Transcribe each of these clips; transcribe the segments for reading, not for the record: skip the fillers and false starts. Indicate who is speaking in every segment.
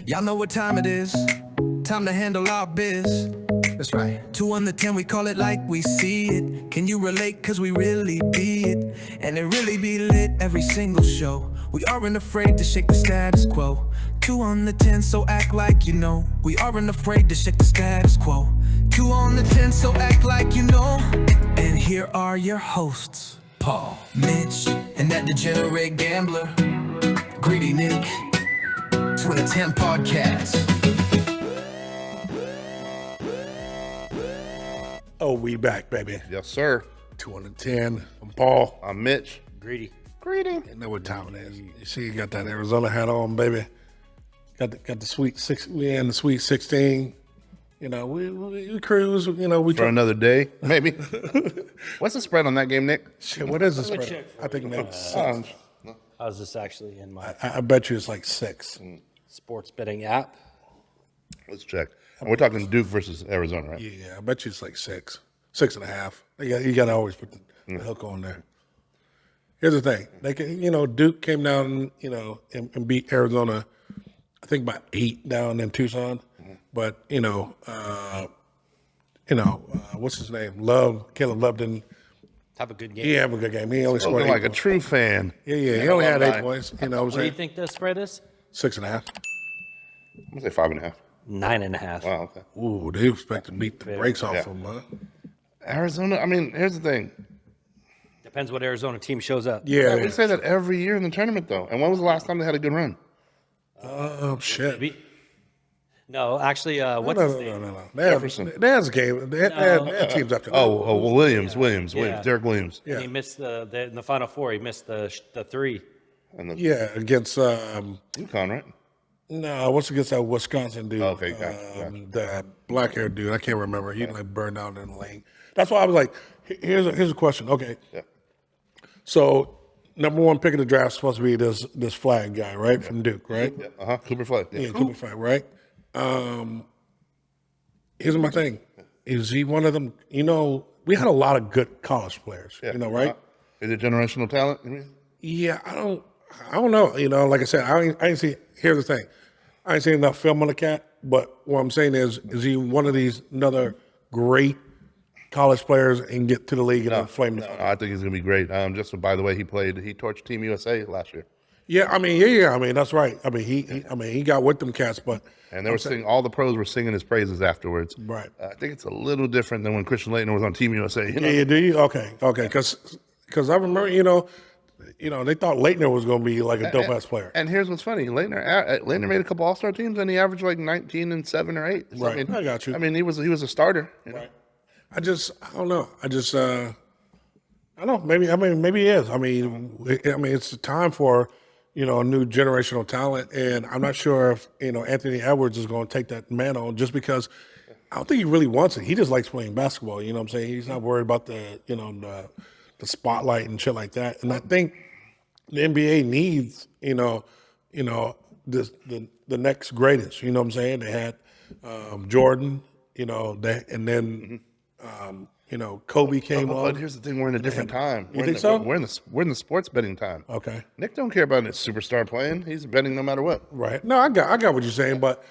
Speaker 1: Y'all know what time it is. Time to handle our biz. That's right. 2 on the 10, we call it like we see it. Can you relate? Cause we really be it. And it really be lit every single show. We aren't afraid to shake the status quo. 2 on the 10, so act like you know. We aren't afraid to shake the status quo. 2 on the 10, so act like you know. And here are your hosts, Paul, Mitch, and that degenerate gambler, Greedy Nick. 2 on the 10 podcast.
Speaker 2: Oh, we back, baby.
Speaker 3: Yes, sir.
Speaker 2: 2 on the 10. I'm Paul.
Speaker 3: I'm Mitch.
Speaker 4: Greedy.
Speaker 2: You know what time it is. You see, you got that Arizona hat on, baby. Got the sweet six. We in the sweet 16. You know, we cruise. You know, we
Speaker 3: For another day, maybe. What's the spread on that game, Nick?
Speaker 2: Shit, what is the spread? I think maybe 6.
Speaker 4: I was just actually in my
Speaker 2: I bet you it's like 6.
Speaker 4: sports betting app.
Speaker 3: Let's check. And we're talking Duke versus Arizona, right?
Speaker 2: Yeah, I bet you it's like 6, 6.5. You got to always put the hook on there. Here's the thing: they can, Duke came down, and beat Arizona. I think by 8 down in Tucson. But what's his name? Caleb Love didn't.
Speaker 4: Have a good game.
Speaker 2: He had a good game. He only scored 8
Speaker 3: Like a
Speaker 2: points.
Speaker 3: true fan.
Speaker 2: Yeah. He only had 8 points. You know what I'm
Speaker 4: What do you
Speaker 2: saying?
Speaker 4: think the spread is?
Speaker 2: 6.5.
Speaker 3: I'm gonna say 5.5.
Speaker 4: 9.5.
Speaker 3: Wow. Okay.
Speaker 2: Ooh, they expect to beat the brakes off them, huh?
Speaker 3: Arizona. I mean, here's the thing.
Speaker 4: Depends what Arizona team shows up.
Speaker 2: Yeah.
Speaker 3: We say that every year in the tournament, though. And when was the last time they had a good run?
Speaker 2: Oh shit.
Speaker 4: No, actually, what's his name?
Speaker 2: No. They had a game. They had teams up to.
Speaker 3: Well, Williams,
Speaker 4: Yeah.
Speaker 3: Derek Williams.
Speaker 4: And he missed in the Final Four. He missed the 3.
Speaker 3: And the
Speaker 2: Yeah, against
Speaker 3: UConn, right?
Speaker 2: no, what's against that Wisconsin dude?
Speaker 3: Okay, gotcha.
Speaker 2: That black haired dude. I can't remember. He like burned out in the lane. That's why I was like, here's a question. Okay,
Speaker 3: Yeah.
Speaker 2: so number 1 pick of the draft is supposed to be this Flag guy, right, from Duke, right?
Speaker 3: Yeah. Cooper Flag.
Speaker 2: Yeah, Cooper Flag, right? Here's my thing: is he one of them? We had a lot of good college players.
Speaker 3: Yeah.
Speaker 2: Right?
Speaker 3: Is it generational talent? You mean?
Speaker 2: Yeah, I don't know. Like I said, I ain't see. Here's the thing: I ain't seen enough film on the cat. But what I'm saying is he one of these another great college players and get to the league and then flame the
Speaker 3: I think he's gonna be great. Just by the way, he torched Team USA last year.
Speaker 2: Yeah, I mean, that's right. I mean, he got with them cats, but
Speaker 3: And they were singing. All the pros were singing his praises afterwards.
Speaker 2: Right.
Speaker 3: I think it's a little different than when Christian Laettner was on Team USA.
Speaker 2: yeah, do you? Okay, because I remember, they thought Leitner was going to be like a dope ass player.
Speaker 3: And here's what's funny: Laettner made a couple All-Star teams, and he averaged like 19 and 7 or 8. So,
Speaker 2: Right. I got you.
Speaker 3: I mean, he was a starter.
Speaker 2: Right. I don't know. I don't know. Maybe he is. I mean, it's time for a new generational talent, and I'm not sure if Anthony Edwards is going to take that mantle just because I don't think he really wants it. He just likes playing basketball. You know what I'm saying? He's not worried about the the spotlight and shit like that. And I think the NBA needs the next greatest. You know what I'm saying? They had Jordan. Kobe came
Speaker 3: But
Speaker 2: on.
Speaker 3: here's the thing: we're in a different time.
Speaker 2: You think so?
Speaker 3: We're in the sports betting time.
Speaker 2: Okay.
Speaker 3: Nick don't care about his superstar playing. He's betting no matter what.
Speaker 2: Right. No, I got what you're saying, but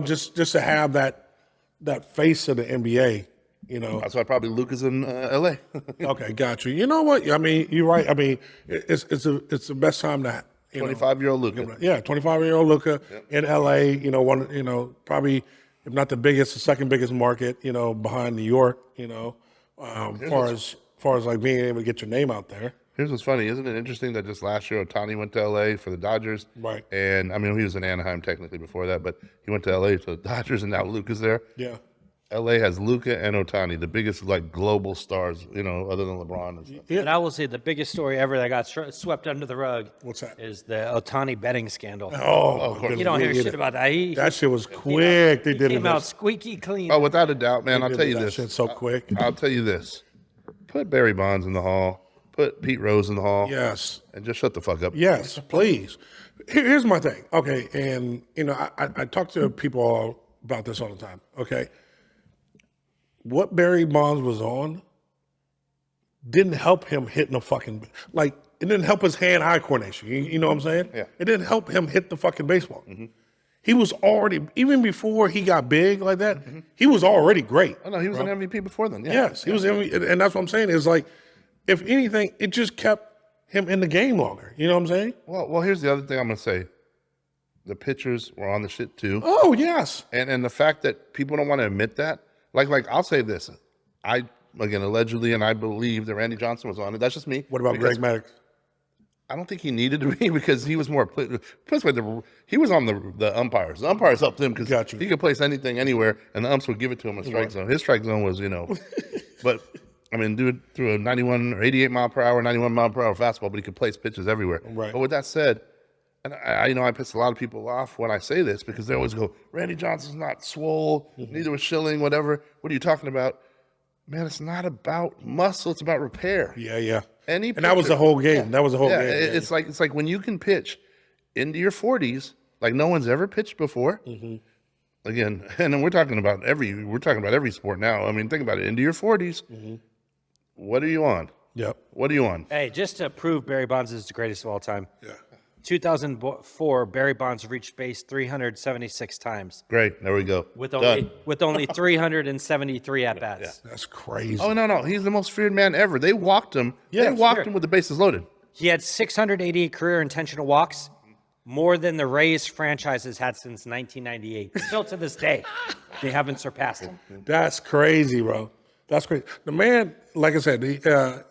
Speaker 2: just to have that face of the NBA,
Speaker 3: That's why probably Luke is in L.A.
Speaker 2: Okay, got you. You know what? I mean, you're right. I mean, it's the best time to
Speaker 3: 25-year-old Luka.
Speaker 2: Yeah, 25-year-old Luka in LA. Probably if not the biggest, the second biggest market. Behind New York. Far as like being able to get your name out there.
Speaker 3: Here's what's funny. Isn't it interesting that just last year Ohtani went to L.A. for the Dodgers?
Speaker 2: Right.
Speaker 3: And, I mean, he was in Anaheim technically before that, but he went to L.A. to the Dodgers, and now Luka's there.
Speaker 2: Yeah.
Speaker 3: L.A. has Luka and Ohtani, the biggest, global stars, other than LeBron and stuff.
Speaker 2: Yeah.
Speaker 4: And I will say the biggest story ever that got swept under the rug.
Speaker 2: What's that?
Speaker 4: Is the Otani betting scandal.
Speaker 2: Oh,
Speaker 4: You don't hear shit about that.
Speaker 2: That shit was quick. They did it.
Speaker 4: Came out squeaky clean.
Speaker 3: Oh, without a doubt, man. I'll
Speaker 2: They
Speaker 3: tell
Speaker 2: did
Speaker 3: you
Speaker 2: that
Speaker 3: this.
Speaker 2: shit so quick.
Speaker 3: I'll tell you this. Put Barry Bonds in the hall. Put Pete Rose in the hall.
Speaker 2: Yes.
Speaker 3: And just shut the fuck up.
Speaker 2: Yes, please. Here's my thing. Okay, and I talk to people about this all the time. Okay, what Barry Bonds was on didn't help him hitting a fucking it didn't help his hand-eye coordination. You know what I'm saying?
Speaker 3: Yeah.
Speaker 2: It didn't help him hit the fucking baseball. he was already, even before he got big like that, he was already great.
Speaker 3: Oh no, he was an MVP before then. Yeah.
Speaker 2: Yes, he was MVP, and that's what I'm saying. Is like, if anything, it just kept him in the game longer. You know what I'm saying?
Speaker 3: Well, here's the other thing I'm gonna say. The pitchers were on the shit too.
Speaker 2: Oh yes.
Speaker 3: And the fact that people don't want to admit that, like I'll say this, I again allegedly, and I believe that Randy Johnson was on it. That's just me.
Speaker 2: What about
Speaker 3: because
Speaker 2: Greg Maddox?
Speaker 3: I don't think he needed to be because he was more. Plus, he was on the umpires. The umpires helped him because
Speaker 2: Got you.
Speaker 3: he could place anything anywhere, and the umps would give it to him in strike zone. His strike zone was, but I mean, dude threw a 91 or 88 mile per hour, 91 mile per hour fastball, but he could place pitches everywhere.
Speaker 2: Right.
Speaker 3: But with that said. And I piss a lot of people off when I say this because they always go, Randy Johnson's not swole, neither was Schilling, whatever. What are you talking about? Man, it's not about muscle, it's about repair.
Speaker 2: Yeah.
Speaker 3: And
Speaker 2: that was the whole game. That was the whole game.
Speaker 3: It's like when you can pitch into your 40s like no one's ever pitched before. Again, and then we're talking about every sport now. I mean, think about it. Into your 40s, what are you on?
Speaker 2: Yep.
Speaker 3: What are you on?
Speaker 4: Hey, just to prove Barry Bonds is the greatest of all time.
Speaker 2: Yeah.
Speaker 4: 2004, Barry Bonds reached base 376 times
Speaker 3: Great. There we go.
Speaker 4: with
Speaker 3: Done.
Speaker 4: only 373 at bats.
Speaker 2: That's crazy.
Speaker 3: Oh no, he's the most feared man ever. They walked him. They walked him with the bases loaded.
Speaker 4: He had 688 career intentional walks, more than the Rays franchise has had since 1998. Still to this day, they haven't surpassed him.
Speaker 2: That's crazy, bro. That's crazy. The man, like I said,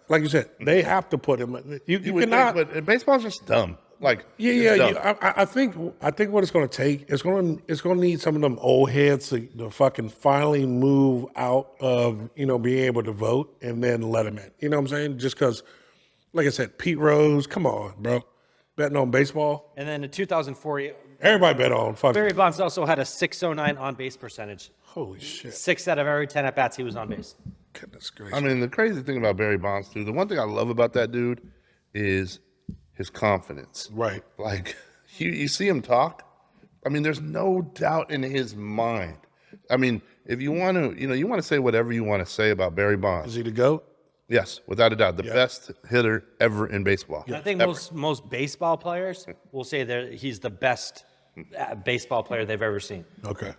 Speaker 2: like you said, they have to put him. You
Speaker 3: would
Speaker 2: cannot.
Speaker 3: think, but baseball's just dumb. Like
Speaker 2: Yeah.
Speaker 3: it's dumb.
Speaker 2: I think what it's going to take it's going to need some of them old heads to fucking finally move out of being able to vote and then let them in. You know what I'm saying? Just because, like I said, Pete Rose, come on, bro, betting on baseball.
Speaker 4: And then in 2004,
Speaker 2: Everybody bet on fucking.
Speaker 4: Barry Bonds also had a 609 on base percentage.
Speaker 2: Holy shit!
Speaker 4: 6 out of every 10 at bats, he was on base.
Speaker 2: Goodness gracious.
Speaker 3: I mean, the crazy thing about Barry Bonds, too, the one thing I love about that dude is his confidence.
Speaker 2: Right.
Speaker 3: Like, you see him talk. I mean, there's no doubt in his mind. I mean, if you want to, you want to say whatever you want to say about Barry Bonds.
Speaker 2: Is he the GOAT?
Speaker 3: Yes, without a doubt, the best hitter ever in baseball.
Speaker 4: I think most baseball players will say that he's the best baseball player they've ever seen.
Speaker 2: Okay.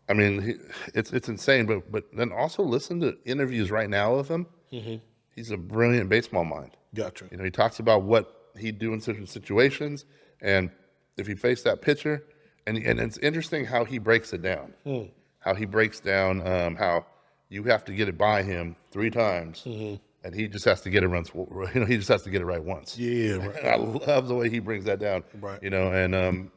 Speaker 3: I mean, it's insane. But then also listen to interviews right now of him. He's a brilliant baseball mind.
Speaker 2: Gotcha.
Speaker 3: He talks about what he'd do in certain situations, and if he faced that pitcher, and it's interesting how he breaks it down. How he breaks down how you have to get it by him 3 times, and he just has to get it once. He just has to get it right once.
Speaker 2: Yeah. Right.
Speaker 3: And I love the way he brings that down.
Speaker 2: Right.
Speaker 3: And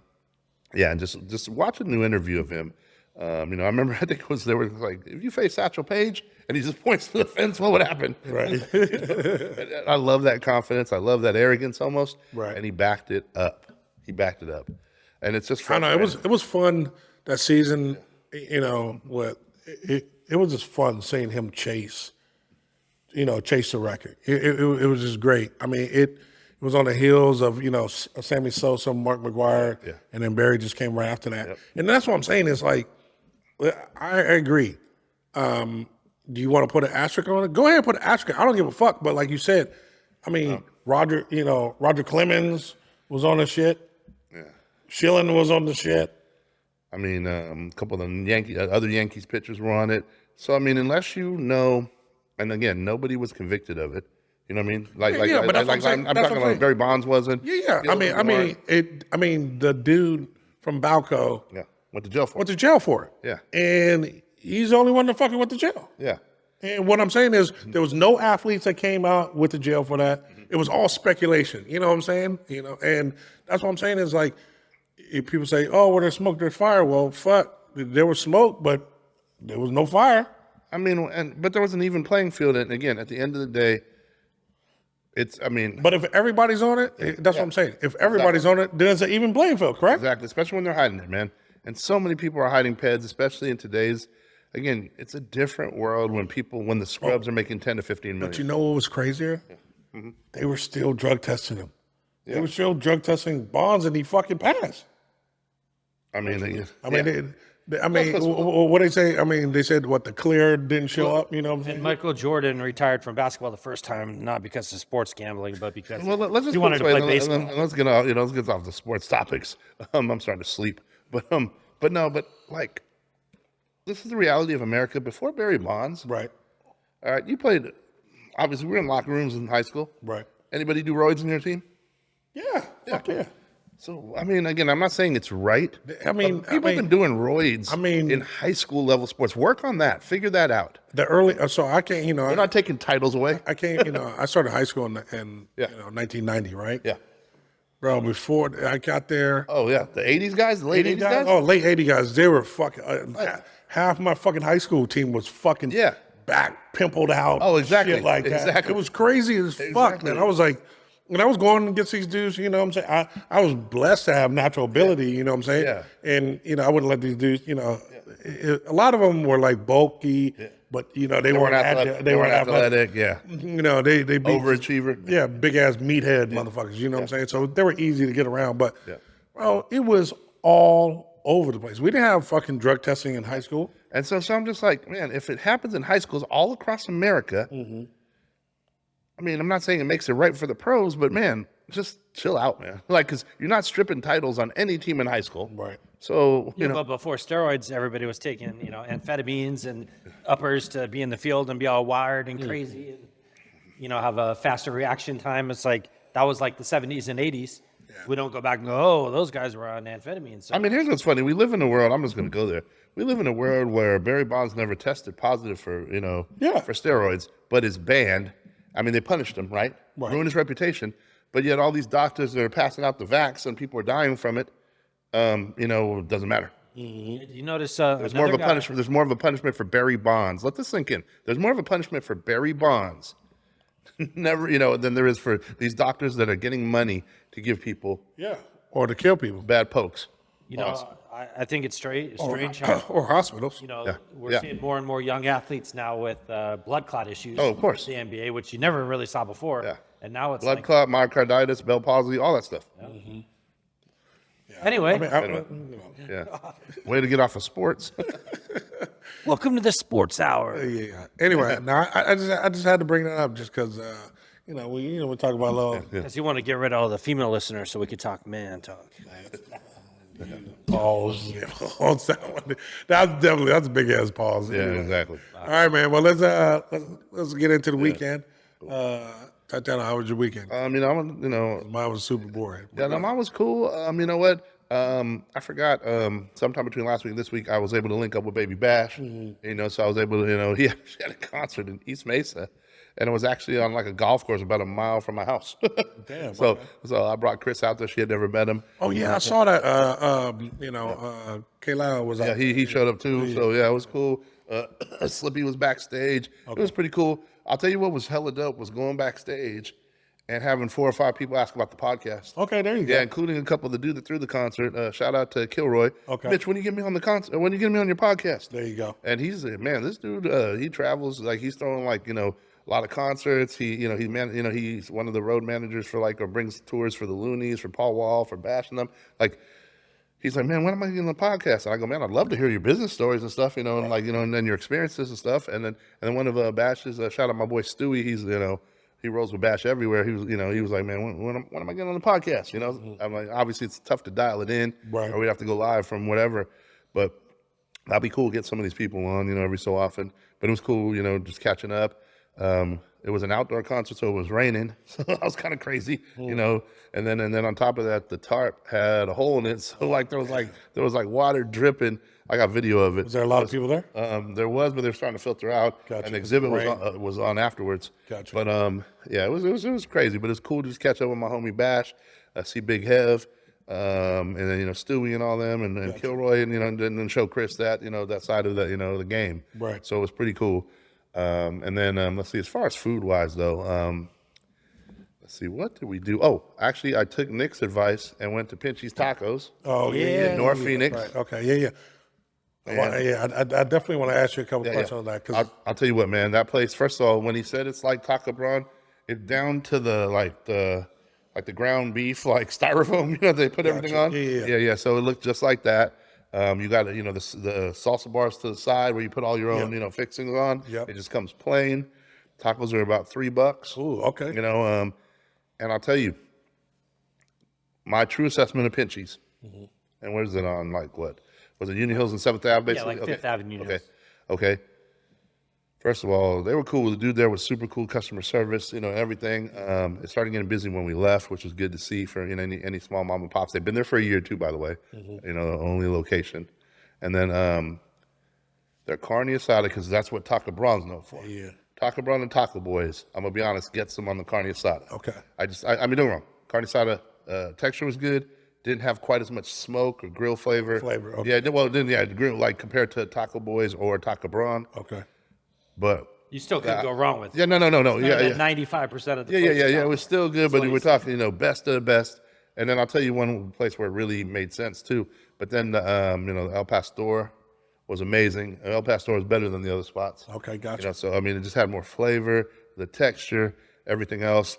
Speaker 3: just watch a new interview of him. I remember I think there was like, if you face Satchel Paige and he just points to the fence, what would happen?
Speaker 2: Right.
Speaker 3: I love that confidence. I love that arrogance almost.
Speaker 2: Right.
Speaker 3: And he backed it up. And it's just
Speaker 2: I know
Speaker 3: frustrating.
Speaker 2: it was fun that season. What it was just fun seeing him chase the record. It was just great. I mean, it was on the heels of Sammy Sosa, Mark McGwire, and then Barry just came right after that. And that's what I'm saying is like, I agree. Do you want to put an asterisk on it? Go ahead and put an asterisk. I don't give a fuck. But like you said, I mean, Roger Clemens was on the shit.
Speaker 3: Yeah.
Speaker 2: Schilling was on the shit.
Speaker 3: I mean, a couple of the other Yankees pitchers were on it. So, I mean, unless and again, nobody was convicted of it. You know what I mean?
Speaker 2: But that's what I'm saying.
Speaker 3: I'm talking about Barry Bonds wasn't.
Speaker 2: Yeah. I mean, the dude from Balco
Speaker 3: Went to jail for it.
Speaker 2: went to jail for it.
Speaker 3: Yeah.
Speaker 2: And he's the only one that fucking went to jail.
Speaker 3: Yeah.
Speaker 2: And what I'm saying is there was no athletes that came out with the jail for that. It was all speculation. You know what I'm saying? And that's what I'm saying is like, if people say, oh, where there's smoke, there's fire. Well, fuck, there was smoke, but there was no fire.
Speaker 3: I mean, but there was an even playing field. And again, at the end of the day,
Speaker 2: But if everybody's on it, that's what I'm saying. If everybody's on it, then it's an even playing field, correct?
Speaker 3: exactly, especially when they're hiding it, man. And so many people are hiding PEDs, especially in today's. Again, it's a different world when the scrubs are making 10 to 15 million.
Speaker 2: But you know what was crazier? They were still drug testing him. They were still drug testing Bonds, and he fucking passed.
Speaker 3: I mean,
Speaker 2: what they say? I mean, they said what the clear didn't show up. You know what I'm saying?
Speaker 4: And Michael Jordan retired from basketball the first time, not because of sports gambling, but because
Speaker 3: let's just
Speaker 4: he wanted to play baseball.
Speaker 3: Let's get off the sports topics. I'm starting to sleep, but But like, this is the reality of America. Before Barry Bonds,
Speaker 2: Right.
Speaker 3: all right, you played. Obviously, we were in locker rooms in high school.
Speaker 2: Right.
Speaker 3: Anybody do roids in your team?
Speaker 2: Yeah. Fuck yeah.
Speaker 3: So, I mean, again, I'm not saying it's right.
Speaker 2: I mean,
Speaker 3: But people have been doing roids in high school level sports. Work on that. Figure that out.
Speaker 2: the early. So I can't.
Speaker 3: They're not taking titles away.
Speaker 2: I can't. I started high school in 1990. Right.
Speaker 3: Yeah.
Speaker 2: Bro, before I got there.
Speaker 3: Oh, yeah. The 80s guys? The late 80s guys?
Speaker 2: Oh, late 80 guys. They were fucking. Half my fucking high school team was fucking back pimpled out.
Speaker 3: Oh, exactly.
Speaker 2: Shit like that.
Speaker 3: Exactly.
Speaker 2: It was crazy as fuck, man. I was like, when I was going against these dudes, you know what I'm saying? I was blessed to have natural ability, you know what I'm saying?
Speaker 3: Yeah.
Speaker 2: And, I wouldn't let these dudes, a lot of them were like bulky, but, they weren't athletic. They weren't athletic.
Speaker 3: Yeah.
Speaker 2: They beat
Speaker 3: Overachiever.
Speaker 2: Yeah, big ass meathead motherfuckers, you know what I'm saying? So they were easy to get around, but, well, it was all over the place. We didn't have fucking drug testing in high school.
Speaker 3: And so I'm just like, man, if it happens in high schools all across America, I mean, I'm not saying it makes it right for the pros, but man, just chill out, man. Like, because you're not stripping titles on any team in high school.
Speaker 2: Right.
Speaker 3: So,
Speaker 4: But before steroids, everybody was taking, amphetamines and uppers to be in the field and be all wired and crazy and, have a faster reaction time. It's like, that was like the 70s and 80s. Yeah. We don't go back and go, oh, those guys were on amphetamines. So.
Speaker 3: I mean, here's what's funny. We live in a world, I'm just going to go there. We live in a world where Barry Bonds never tested positive for, for steroids, but is banned. I mean, they punished him, right? Ruined his reputation. But yet all these doctors that are passing out the vax and people are dying from it, it doesn't matter.
Speaker 4: You notice
Speaker 3: there's more of a punishment. There's more of a punishment for Barry Bonds. Let this sink in. There's more of a punishment for Barry Bonds, than there is for these doctors that are getting money to give people,
Speaker 2: or to kill people,
Speaker 3: bad pokes.
Speaker 4: I think it's strange how,
Speaker 2: or hospitals.
Speaker 4: We're seeing more and more young athletes now with blood clot issues.
Speaker 3: Oh, of course.
Speaker 4: The NBA, which you never really saw before. Yeah. And now it's
Speaker 3: blood clot, myocarditis, Bell palsy, all that stuff.
Speaker 4: Yeah. Anyway.
Speaker 3: Way to get off of sports.
Speaker 4: Welcome to the Sports Hour.
Speaker 2: Yeah. Anyway, now I just had to bring that up just because we talk about love.
Speaker 4: Because you want to get rid of all the female listeners so we could talk man talk.
Speaker 2: Pause. That's a big ass pause.
Speaker 3: Yeah, exactly.
Speaker 2: All right, man. Well, let's get into the weekend. Tatiana, how was your weekend?
Speaker 3: Mine
Speaker 2: was super boring.
Speaker 3: Yeah, no, mine was cool. You know what? I forgot. Sometime between last week and this week, I was able to link up with Baby Bash. So I was able to. He actually had a concert in East Mesa, and it was actually on like a golf course about a mile from my house.
Speaker 2: Damn.
Speaker 3: So I brought Chris out there. She had never met him.
Speaker 2: Oh yeah, I saw that. Kayla was.
Speaker 3: Yeah, he showed up too. Yeah. So yeah, it was cool. Slippy was backstage. Okay. It was pretty cool. I'll tell you what was hella dope was going backstage and having 4 or 5 people ask about the podcast.
Speaker 2: Okay, there you go.
Speaker 3: Yeah, including a couple of the dude that threw the concert. Shout out to Kilroy.
Speaker 2: Okay.
Speaker 3: Mitch, when you get me on the concert, when you get me on your podcast.
Speaker 2: There you go.
Speaker 3: And he's this dude. He travels like he's throwing a lot of concerts. He's one of the road managers for or brings tours for the Loonies, for Paul Wall, for Bash and them. He's like, man, when am I getting on the podcast? And I go, man, I'd love to hear your business stories and stuff, and and then your experiences and stuff. And then one of Bash's, shout out my boy Stewie. He's he rolls with Bash everywhere. He was he was like, man, when am I getting on the podcast? I'm like, obviously it's tough to dial it in,
Speaker 2: right?
Speaker 3: Or we'd have to go live from whatever. But that'd be cool to get some of these people on, every so often. But it was cool, just catching up. It was an outdoor concert, so it was raining. So that was kind of crazy, And then on top of that, the tarp had a hole in it, so there was water dripping. I got video of it.
Speaker 2: Was there a lot of people there?
Speaker 3: There was, but they were starting to filter out.
Speaker 2: Gotcha.
Speaker 3: And the exhibit was on afterwards.
Speaker 2: Gotcha.
Speaker 3: But it was crazy. But it's cool to just catch up with my homie Bash, see Big Hev, and then Stewie and all them, and
Speaker 2: Gotcha.
Speaker 3: Kilroy, and then show Chris that that side of the game.
Speaker 2: Right.
Speaker 3: So it was pretty cool. And then let's see, as far as food wise though, let's see, what did we do? Oh, actually I took Nick's advice and went to Pinchy's Tacos.
Speaker 2: Oh yeah.
Speaker 3: In North Phoenix.
Speaker 2: Right. Okay. Yeah. I definitely want to ask you a couple questions on that. Cause
Speaker 3: I'll tell you what, man, that place, first of all, when he said it's like Taco Bron, it's down to the ground beef, styrofoam, they put everything on. Yeah. So it looked just like that. You got the salsa bars to the side where you put all your own fixings on.
Speaker 2: Yep.
Speaker 3: It just comes plain. Tacos are about $3.
Speaker 2: Ooh, okay.
Speaker 3: And I'll tell you, my true assessment of Pinchy's, and where's it on Was it Union Hills and 7th Ave, basically?
Speaker 4: like Fifth Avenue
Speaker 3: Okay.
Speaker 4: Hills.
Speaker 3: Okay. First of all, they were cool. The dude there was super cool customer service, everything. It started getting busy when we left, which was good to see for any small mom and pops. They've been there for a year too, by the way. The only location. And then their carne asada, because that's what Taco Brown's known for.
Speaker 2: Yeah.
Speaker 3: Taco Brown and Taco Boys, I'm gonna be honest, gets them on the carne asada.
Speaker 2: Okay.
Speaker 3: I mean, don't get me wrong. Carne asada texture was good. Didn't have quite as much smoke or grill flavor.
Speaker 2: Okay.
Speaker 3: Yeah, well, it didn't. Yeah, the grill like compared to Taco Boys or Taco Brown.
Speaker 2: Okay.
Speaker 3: But
Speaker 4: You still couldn't go wrong with it.
Speaker 3: yeah, no. Yeah.
Speaker 4: 95% of the
Speaker 3: Yeah.
Speaker 4: places
Speaker 3: It
Speaker 4: out
Speaker 3: was still good, but
Speaker 4: what
Speaker 3: we're
Speaker 4: you
Speaker 3: talking, best of the best. And then I'll tell you one place where it really made sense too. But then the the El Pastor was amazing. El Pastor was better than the other spots.
Speaker 2: Okay, gotcha.
Speaker 3: So I mean, it just had more flavor, the texture, everything else.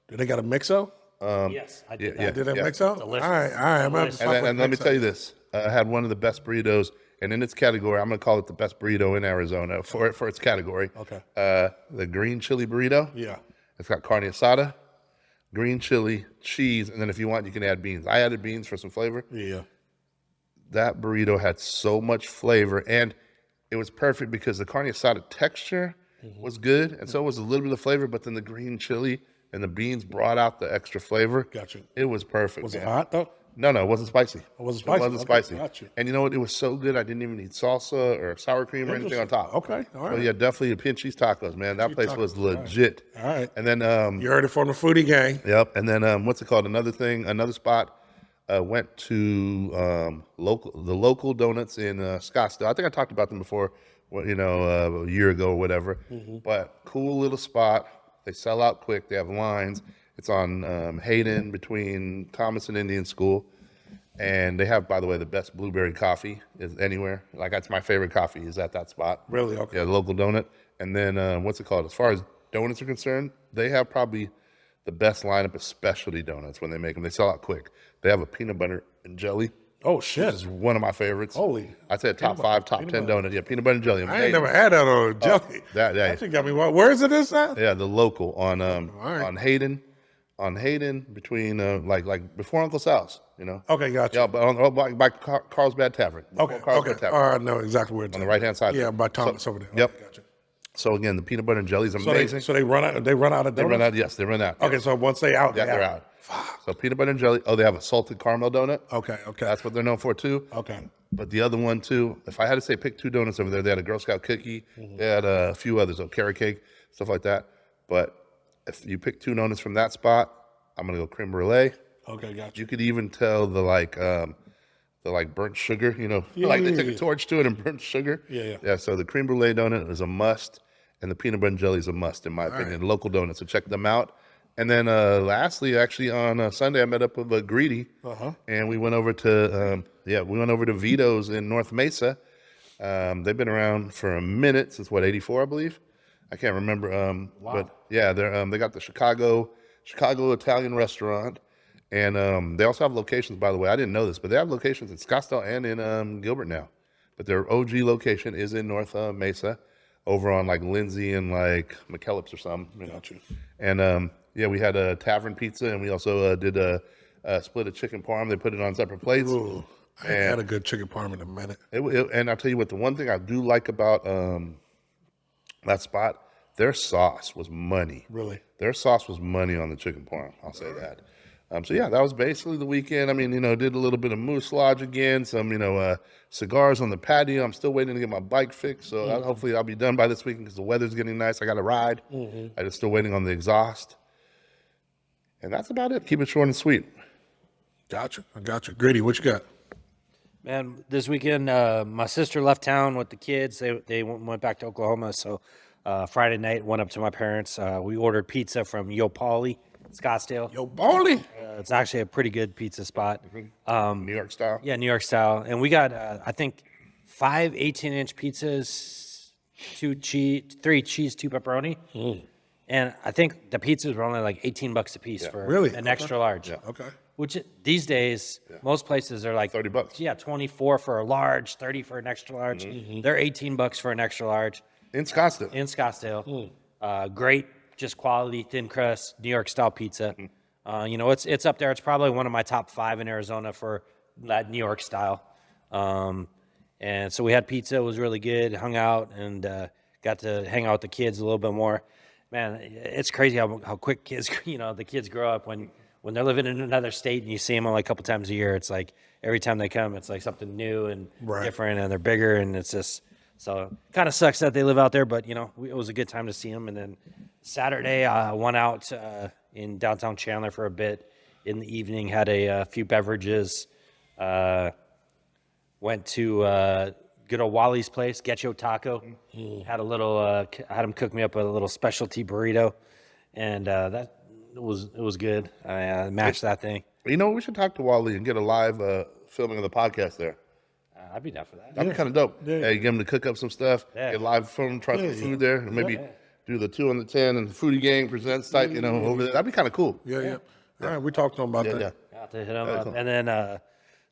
Speaker 2: Do they got a mixo?
Speaker 4: Yes, I did
Speaker 3: yeah,
Speaker 4: that.
Speaker 2: Did they
Speaker 3: yeah.
Speaker 2: mixo?
Speaker 4: Delicious.
Speaker 2: All right. I'm gonna have to
Speaker 4: Delicious.
Speaker 2: fuck with
Speaker 3: And let me
Speaker 2: Mixo.
Speaker 3: tell you this: I had one of the best burritos, and in its category, I'm going to call it the best burrito in Arizona for its category.
Speaker 2: Okay.
Speaker 3: The green chili burrito.
Speaker 2: Yeah.
Speaker 3: It's got carne asada, green chili, cheese, and then if you want, you can add beans. I added beans for some flavor.
Speaker 2: Yeah.
Speaker 3: That burrito had so much flavor, and it was perfect because the carne asada texture was good, and so was a little bit of flavor, but then the green chili and the beans brought out the extra flavor.
Speaker 2: Gotcha.
Speaker 3: It was perfect.
Speaker 2: Was
Speaker 3: man.
Speaker 2: it hot though?
Speaker 3: No, it wasn't spicy. It
Speaker 2: wasn't spicy?
Speaker 3: It wasn't
Speaker 2: Okay,
Speaker 3: spicy.
Speaker 2: gotcha.
Speaker 3: And you know what? It was so good, I didn't even need salsa or sour cream or anything on top.
Speaker 2: Okay, all right.
Speaker 3: So yeah, definitely the Pinchi's Tacos, man. That place was legit.
Speaker 2: All right.
Speaker 3: And then,
Speaker 2: You heard it from the foodie gang.
Speaker 3: yep. And then, what's it called? Another spot. Went to the local donuts in Scottsdale. I think I talked about them before, a year ago or whatever. But cool little spot. They sell out quick. They have lines. It's on Hayden between Thomas and Indian School. And they have, by the way, the best blueberry coffee is anywhere. Like, that's my favorite coffee is at that spot.
Speaker 2: Really? Okay.
Speaker 3: Yeah, the local donut. And then, what's it called? As far as donuts are concerned, they have probably the best lineup of specialty donuts when they make them. They sell out quick. They have a peanut butter and jelly.
Speaker 2: Oh shit.
Speaker 3: Which is one of my favorites.
Speaker 2: Holy.
Speaker 3: I'd say top 5, top 10 donut. Yeah, peanut butter and jelly.
Speaker 2: I ain't never had that on a jelly.
Speaker 3: that
Speaker 2: shit got me. Where is it? This at?
Speaker 3: Yeah, the local on
Speaker 2: right.
Speaker 3: on Hayden between like before Uncle Sal's,
Speaker 2: Okay, gotcha.
Speaker 3: Yeah, but by Carlsbad Tavern.
Speaker 2: Okay.
Speaker 3: Carlsbad Tavern.
Speaker 2: I know exactly where it's
Speaker 3: On the right-hand side.
Speaker 2: Yeah, by Thomas over there.
Speaker 3: Yep.
Speaker 2: Okay, gotcha.
Speaker 3: So again, the peanut butter and jelly is amazing.
Speaker 2: So they run out. They run out of
Speaker 3: They
Speaker 2: donuts.
Speaker 3: run out. Yes, they run out.
Speaker 2: Okay, so once they out,
Speaker 3: Yeah, they're out. So peanut butter and jelly. Oh, they have a salted caramel donut.
Speaker 2: Okay.
Speaker 3: That's what they're known for too.
Speaker 2: Okay.
Speaker 3: But the other one too, if I had to say pick 2 donuts over there, they had a Girl Scout cookie. They had a few others, carrot cake, stuff like that. But if you pick 2 donuts from that spot, I'm gonna go creme brulee.
Speaker 2: Okay, gotcha.
Speaker 3: You could even tell the burnt sugar, they took a torch to it and burnt sugar.
Speaker 2: Yeah.
Speaker 3: Yeah, so the creme brulee donut is a must, and the peanut butter and jelly is a must, in my opinion. Local donuts, so check them out. And then lastly, actually on Sunday, I met up with Greedy, and we went over to Vito's in North Mesa. They've been around for a minute since 84, I believe. I can't remember.
Speaker 4: Wow.
Speaker 3: But yeah, they got the Chicago Italian restaurant, and they also have locations. By the way, I didn't know this, but they have locations in Scottsdale and in Gilbert now. But their OG location is in North Mesa, over on like Lindsay and like McKellips or something.
Speaker 2: Gotcha.
Speaker 3: And yeah, we had a tavern pizza, and we also did a split of chicken parm. They put it on separate plates.
Speaker 2: Ooh, I ain't had a good chicken parm in a minute.
Speaker 3: And I'll tell you what, the one thing I do like about that spot, their sauce was money.
Speaker 2: Really?
Speaker 3: Their sauce was money on the chicken parm. I'll say that. So yeah, that was basically the weekend. I mean, did a little bit of Moose Lodge again, some, cigars on the patio. I'm still waiting to get my bike fixed. So hopefully I'll be done by this weekend because the weather's getting nice. I got a ride. I'm just still waiting on the exhaust. And that's about it. Keep it short and sweet.
Speaker 2: Gotcha. I got you. Greedy, what you got?
Speaker 4: Man, this weekend, my sister left town with the kids. They went back to Oklahoma. So Friday night, went up to my parents. We ordered pizza from Yo Pauly, Scottsdale.
Speaker 2: Yo, Baldy.
Speaker 4: It's actually a pretty good pizza spot.
Speaker 3: New York style.
Speaker 4: Yeah, New York style. And we got, I think, 5 18-inch pizzas, 3 cheese, 2 pepperoni. And I think the pizzas were only like $18 a piece for
Speaker 2: Really?
Speaker 4: an extra large.
Speaker 2: Okay.
Speaker 4: Which these days, most places are like
Speaker 3: $30.
Speaker 4: Yeah, 24 for a large, 30 for an extra large. They're $18 for an extra large
Speaker 3: In Scottsdale.
Speaker 4: in Scottsdale. Great, just quality thin crust New York style pizza. It's up there. It's probably one of my top 5 in Arizona for that New York style. And so we had pizza. It was really good. Hung out and got to hang out with the kids a little bit more. Man, it's crazy how quick kids, the kids grow up when they're living in another state and you see them only a couple times a year. It's like every time they come, it's like something new and different, and they're bigger, and it's just so kind of sucks that they live out there. But it was a good time to see them. And then Saturday, I went out in downtown Chandler for a bit in the evening. Had a few beverages. Went to good old Wally's place, Getcho Taco. Had a little, had him cook me up a little specialty burrito, and that it was good. I mashed that thing.
Speaker 3: We should talk to Wally and get a live filming of the podcast there.
Speaker 4: I'd be down for that.
Speaker 3: That'd be kind of dope. Yeah, you get him to cook up some stuff, get live film, try some food there, and maybe do the 2 on the 10 and the Foodie Gang presents type, over there. That'd be kind of cool.
Speaker 2: Yeah. All right, we talked to him about that.
Speaker 4: Yeah, to hit him up. Cool. And then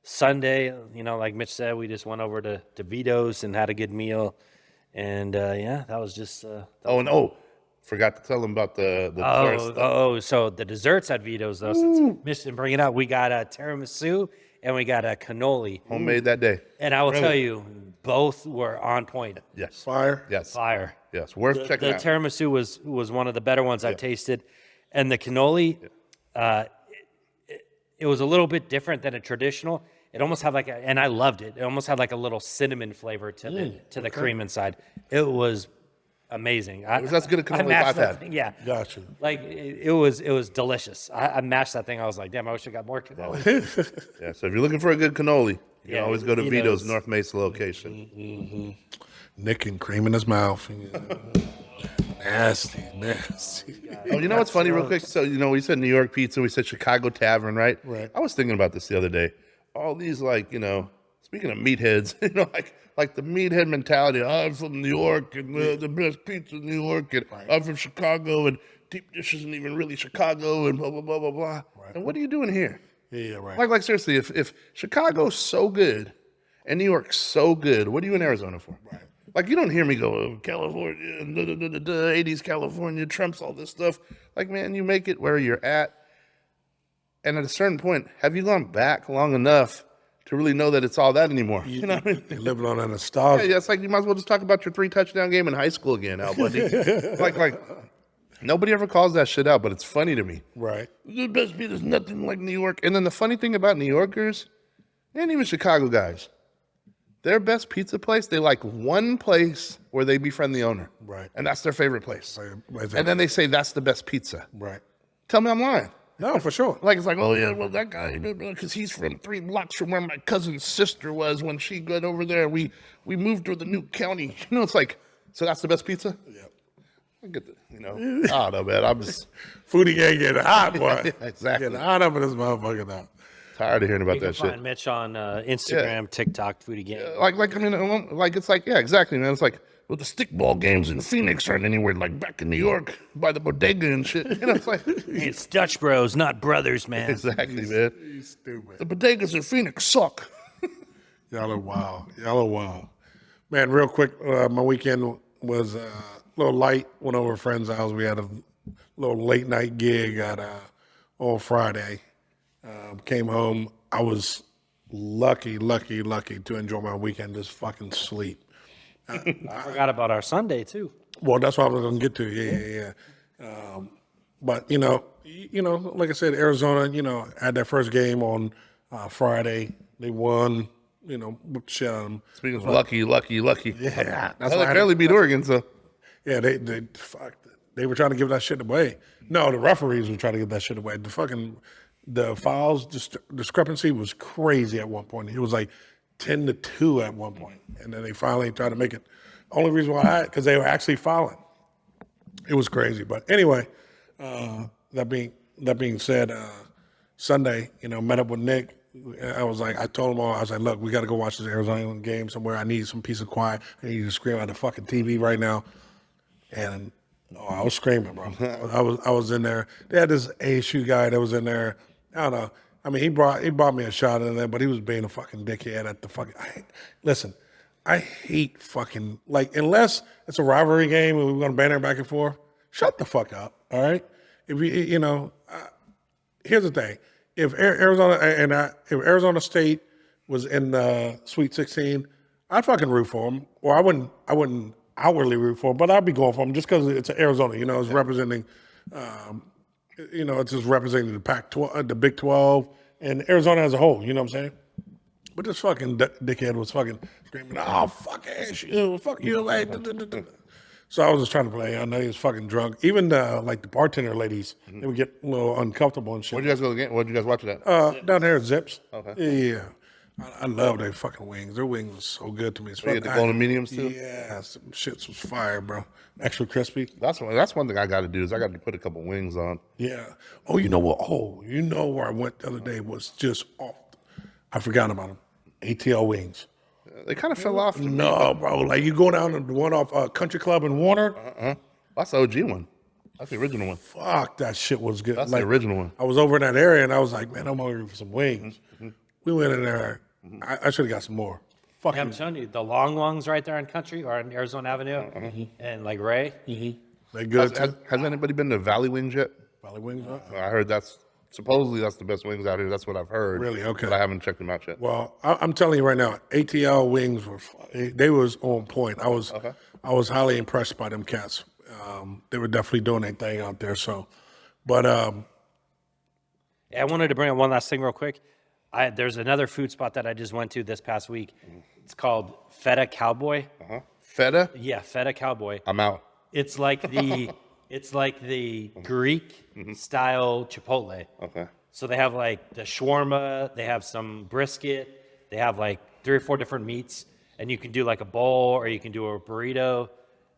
Speaker 4: Sunday, like Mitch said, we just went over to Vito's and had a good meal. And that was just.
Speaker 3: Forgot to tell them about the dessert stuff.
Speaker 4: So the desserts at Vito's, though, since Mitch didn't bring it up, we got a tiramisu and we got a cannoli.
Speaker 3: Homemade that day.
Speaker 4: And I will tell you, both were on point.
Speaker 3: Yes.
Speaker 2: Fire.
Speaker 3: Yes.
Speaker 4: Fire.
Speaker 3: Yes. Worth checking out.
Speaker 4: The tiramisu was one of the better ones I've tasted. And the cannoli, it was a little bit different than a traditional. It almost had and I loved it. It almost had like a little cinnamon flavor to the cream inside. It was amazing.
Speaker 3: That's good a cannoli I've had.
Speaker 4: Yeah.
Speaker 2: Gotcha.
Speaker 4: Like it was delicious. I mashed that thing. I was like, damn, I wish I got more cannoli.
Speaker 3: Yeah. So if you're looking for a good cannoli, you can always go to Vito's North Mesa location.
Speaker 2: Nick and cream in his mouth. Nasty.
Speaker 3: Oh, you know what's funny, real quick? So, we said New York pizza, we said Chicago Tavern, right?
Speaker 2: Right.
Speaker 3: I was thinking about this the other day. All these, speaking of meatheads, like the meathead mentality. I'm from New York, and the best pizza in New York, and I'm from Chicago, and deep dish isn't even really Chicago, and blah, blah, blah, blah, blah. Right. And what are you doing here?
Speaker 2: Yeah, right.
Speaker 3: Like seriously, if Chicago's so good and New York's so good, what are you in Arizona for? Right. Like, you don't hear me go, California, 80s California, Trump's all this stuff. Like, man, you make it where you're at. And at a certain point, have you gone back long enough to really know that it's all that anymore? You know what I mean?
Speaker 2: You're living on that nostalgia.
Speaker 3: Yeah, it's like you might as well just talk about your 3-touchdown game in high school again, Al Bundy. like, nobody ever calls that shit out, but it's funny to me.
Speaker 2: Right.
Speaker 3: The best beat is nothing like New York. And then the funny thing about New Yorkers, and even Chicago guys, their best pizza place, they like one place where they befriend the owner.
Speaker 2: Right.
Speaker 3: And that's their favorite place.
Speaker 2: Right.
Speaker 3: And then they say that's the best pizza.
Speaker 2: Right.
Speaker 3: Tell me I'm lying.
Speaker 2: No, for sure.
Speaker 3: Like, it's like, oh, yeah, well, that guy, because he's from 3 blocks from where my cousin's sister was when she got over there. We moved to the new county. It's like, so that's the best pizza?
Speaker 2: Yeah.
Speaker 3: I get the, I don't know, man. I'm just
Speaker 2: Foodie Gang getting hot, boy.
Speaker 3: Exactly.
Speaker 2: Getting hot up in this motherfucker now.
Speaker 3: Tired of hearing about
Speaker 4: You
Speaker 3: that
Speaker 4: can
Speaker 3: shit.
Speaker 4: find Mitch on Instagram, TikTok, Foodie Gang.
Speaker 3: It's like, yeah, exactly, man. It's like, well, the stickball games in Phoenix aren't anywhere like back in New York by the bodega and shit. It's like,
Speaker 4: It's Dutch bros, not brothers, man.
Speaker 3: exactly, man.
Speaker 2: You stupid.
Speaker 3: The bodegas in Phoenix suck.
Speaker 2: Y'all are wild. Man, real quick, my weekend was a little light. Went over to a friend's house. We had a little late night gig on Friday. Came home. I was lucky to enjoy my weekend, just fucking sleep.
Speaker 4: I forgot about our Sunday, too.
Speaker 2: Well, that's what I was going to get to. Yeah. But, like I said, Arizona, had their first game on Friday. They won, whipped shit out of them.
Speaker 3: Speaking of lucky.
Speaker 2: Yeah. That's
Speaker 3: They
Speaker 2: why
Speaker 3: barely beat Oregon, so.
Speaker 2: Yeah, they were trying to give that shit away. No, the referees were trying to give that shit away. The fouls discrepancy was crazy at one point. It was like 10-2 at one point, and then they finally tried to make it. Only reason why, because they were actually fouling. It was crazy, but anyway. That being said, Sunday, met up with Nick. I told him all. I was like, look, we got to go watch this Arizona game somewhere. I need some peace of quiet. I need you to scream at the fucking TV right now, and. Oh, I was screaming, bro. I was in there. They had this ASU guy that was in there. I don't know. I mean, he brought me a shot in there, but he was being a fucking dickhead at the fucking. Listen, I hate fucking unless it's a rivalry game and we're gonna banter back and forth. Shut the fuck up, all right? If here's the thing: if Arizona State was in the Sweet 16, I'd fucking root for them. Or I wouldn't outwardly root for them, but I'd be going for them just because it's Arizona. You know, it's representing, it's just representing the Pac-12, the Big 12, and Arizona as a whole. You know what I'm saying? But this fucking dickhead was fucking screaming, "Oh fuck ass, you, fuck you!" Like, so I was just trying to play. I know he was fucking drunk. Even like the bartender ladies, they would get a little uncomfortable and shit.
Speaker 3: Where'd you guys go again? Where'd you guys watch it at?
Speaker 2: Down there at Zips.
Speaker 3: Okay.
Speaker 2: Yeah. I love their fucking wings. Their wings was so good to me.
Speaker 3: You get the golden mediums too?
Speaker 2: Yeah, some shits was fire, bro. Extra crispy.
Speaker 3: That's one thing I got to do is I got to put a couple wings on.
Speaker 2: Yeah. Oh, you know what? Oh, you know where I went the other day was just off. I forgot about them. ATL wings.
Speaker 3: They kind of fell off.
Speaker 2: No, bro. Like you go down to the one off Country Club in Warner.
Speaker 3: That's the OG one. That's the original one.
Speaker 2: Fuck, that shit was good.
Speaker 3: That's
Speaker 2: like,
Speaker 3: the original one.
Speaker 2: I was over in that area and I was like, man, I'm hungry for some wings. We went in there. I should have got some more.
Speaker 4: Yeah, I'm telling you, the long ones right there on Country or on Arizona Avenue and like Ray.
Speaker 2: They good.
Speaker 3: Has anybody been to Valley Wings yet?
Speaker 2: Valley wings. Huh?
Speaker 3: I heard supposedly that's the best wings out here. That's what I've heard.
Speaker 2: Really? Okay.
Speaker 3: But I haven't checked them out yet.
Speaker 2: Well, I'm telling you right now, ATL wings they was on point. I was highly impressed by them cats. They were definitely doing their thing out there. So, but
Speaker 4: Yeah, I wanted to bring up one last thing real quick. There's another food spot that I just went to this past week. It's called Feta Cowboy.
Speaker 3: Feta?
Speaker 4: Yeah, Feta Cowboy.
Speaker 3: I'm out.
Speaker 4: It's like the Greek style Chipotle.
Speaker 3: Okay.
Speaker 4: So they have like the shawarma, they have some brisket, they have like 3 or 4 different meats, and you can do like a bowl or you can do a burrito,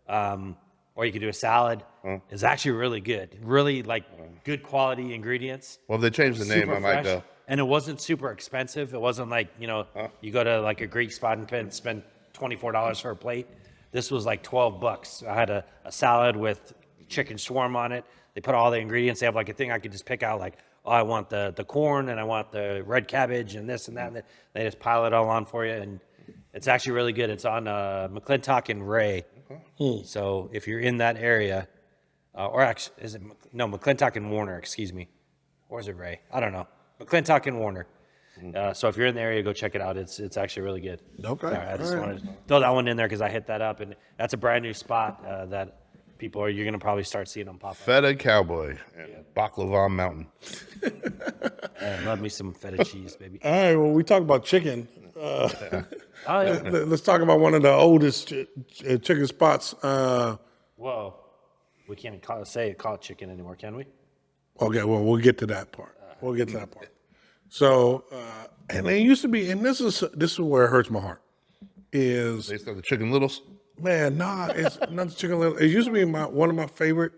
Speaker 4: or you can do a salad. It's actually really good. Really like good quality ingredients.
Speaker 3: Well, if they changed the name,
Speaker 4: Super
Speaker 3: I might
Speaker 4: fresh.
Speaker 3: go.
Speaker 4: And it wasn't super expensive. It wasn't like, you go to like a Greek spot and spend $24 for a plate. This was like $12. I had a salad with chicken shawarma on it. They put all the ingredients. They have like a thing I could just pick out like, oh, I want the corn and I want the red cabbage and this and that. And they just pile it all on for you. And it's actually really good. It's on McClintock and Ray. So if you're in that area, or actually, McClintock and Warner, excuse me. Or is it Ray? I don't know. McClintock and Warner. So if you're in the area, go check it out. It's actually really good.
Speaker 2: Okay.
Speaker 4: I just wanted to throw that one in there because I hit that up, and that's a brand new spot that you're going to probably start seeing them pop up.
Speaker 3: Feta Cowboy and Baklava Mountain.
Speaker 4: Love me some feta cheese, baby.
Speaker 2: all right, well, we talked about chicken.
Speaker 4: Oh, yeah.
Speaker 2: Let's talk about one of the oldest chicken spots.
Speaker 4: Whoa. We can't call it chicken anymore, can we?
Speaker 2: Okay, well, we'll get to that part. So, and it used to be, and this is where it hurts my heart. Is
Speaker 3: They used to have the Chicken Littles.
Speaker 2: man, nah, it's not the Chicken Little. It used to be one of my favorite,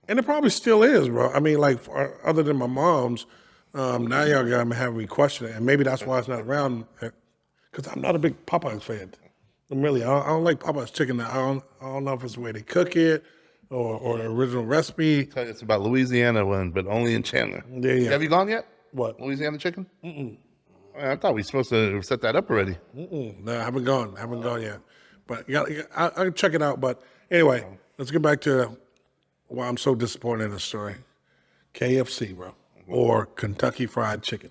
Speaker 2: and it probably still is, bro. I mean, like other than my mom's, now y'all got me having me question it, and maybe that's why it's not around. Because I'm not a big Popeyes fan. I'm really, I don't like Popeyes chicken. I don't know if it's the way they cook it or the original recipe.
Speaker 3: It's about Louisiana one, but only in Chandler.
Speaker 2: Yeah.
Speaker 3: Have you gone yet?
Speaker 2: What?
Speaker 3: Louisiana chicken? I thought we were supposed to set that up already.
Speaker 2: No, I haven't gone yet. But I can check it out. But anyway, let's get back to why I'm so disappointed in the story. KFC, bro, or Kentucky Fried Chicken.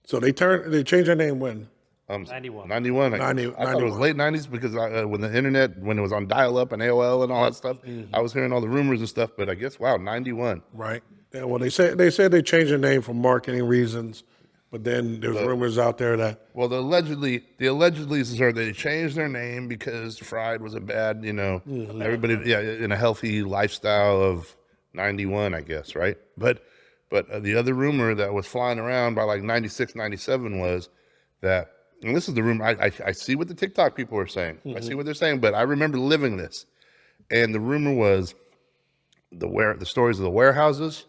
Speaker 2: So they changed their name when?
Speaker 4: 91.
Speaker 3: 91. I thought it was late 90s because when the internet, when it was on dial-up and AOL and all that stuff, I was hearing all the rumors and stuff. But I guess 91.
Speaker 2: Right. Yeah, well, they said they changed their name for marketing reasons, but then there's rumors out there that
Speaker 3: the allegedly is that they changed their name because fried was a bad, everybody, in a healthy lifestyle of 91, I guess, right? But the other rumor that was flying around by like 96, 97 was that, and this is the rumor, I see what the TikTok people are saying. I see what they're saying, but I remember living this. And the rumor was the stories of the warehouses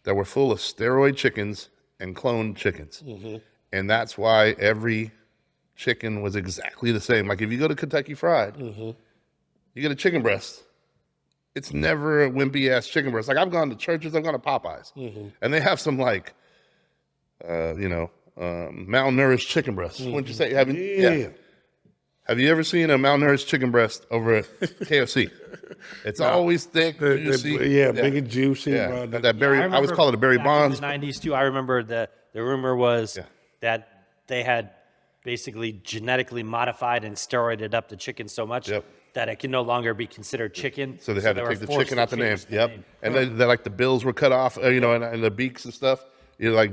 Speaker 3: that were full of steroid chickens and cloned chickens. And that's why every chicken was exactly the same. Like if you go to Kentucky Fried, you get a chicken breast. It's never a wimpy ass chicken breast. Like I've gone to churches, I've gone to Popeyes, and they have some like, malnourished chicken breasts. Wouldn't you say? Have you ever seen a malnourished chicken breast over at KFC? It's always thick, juicy.
Speaker 2: Big and juicy.
Speaker 3: Yeah.
Speaker 2: Bro.
Speaker 3: That Barry, I always call it a Barry
Speaker 4: back
Speaker 3: Bonds.
Speaker 4: in the 90s too. I remember the rumor was that they had basically genetically modified and steroided up the chicken so much that it can no longer be considered chicken.
Speaker 3: So they had to
Speaker 4: were
Speaker 3: take the
Speaker 4: forced
Speaker 3: chicken
Speaker 4: to
Speaker 3: out the name.
Speaker 4: change
Speaker 3: Yep.
Speaker 4: name.
Speaker 3: And then like the bills were cut off, and the beaks and stuff. You're like,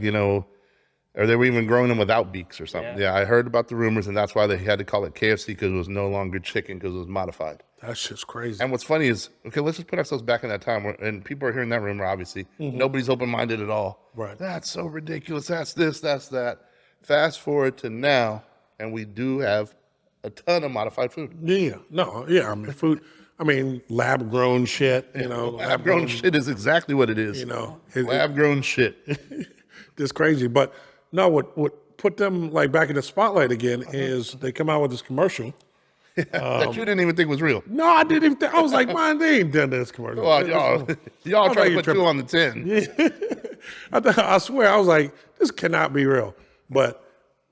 Speaker 3: or they were even growing them without beaks or something.
Speaker 4: Yeah.
Speaker 3: Yeah, I heard about the rumors, and that's why they had to call it KFC because it was no longer chicken because it was modified.
Speaker 2: That shit's crazy.
Speaker 3: And what's funny is, okay, let's just put ourselves back in that time, and people are hearing that rumor, obviously. Nobody's open-minded at all.
Speaker 2: Right.
Speaker 3: That's so ridiculous. That's this, that's that. Fast forward to now, and we do have a ton of modified food.
Speaker 2: Yeah, no, yeah. I mean, food. I mean, lab grown shit.
Speaker 3: Lab-grown shit is exactly what it is. Lab-grown shit.
Speaker 2: It's crazy. But no, what put them like back in the spotlight again is they come out with this commercial.
Speaker 3: That you didn't even think was real.
Speaker 2: No, I didn't even. I was like, man, they ain't done this commercial.
Speaker 3: Well, y'all try to put
Speaker 2: tripping.
Speaker 3: 2 on the 10.
Speaker 2: I swear, I was like, this cannot be real. But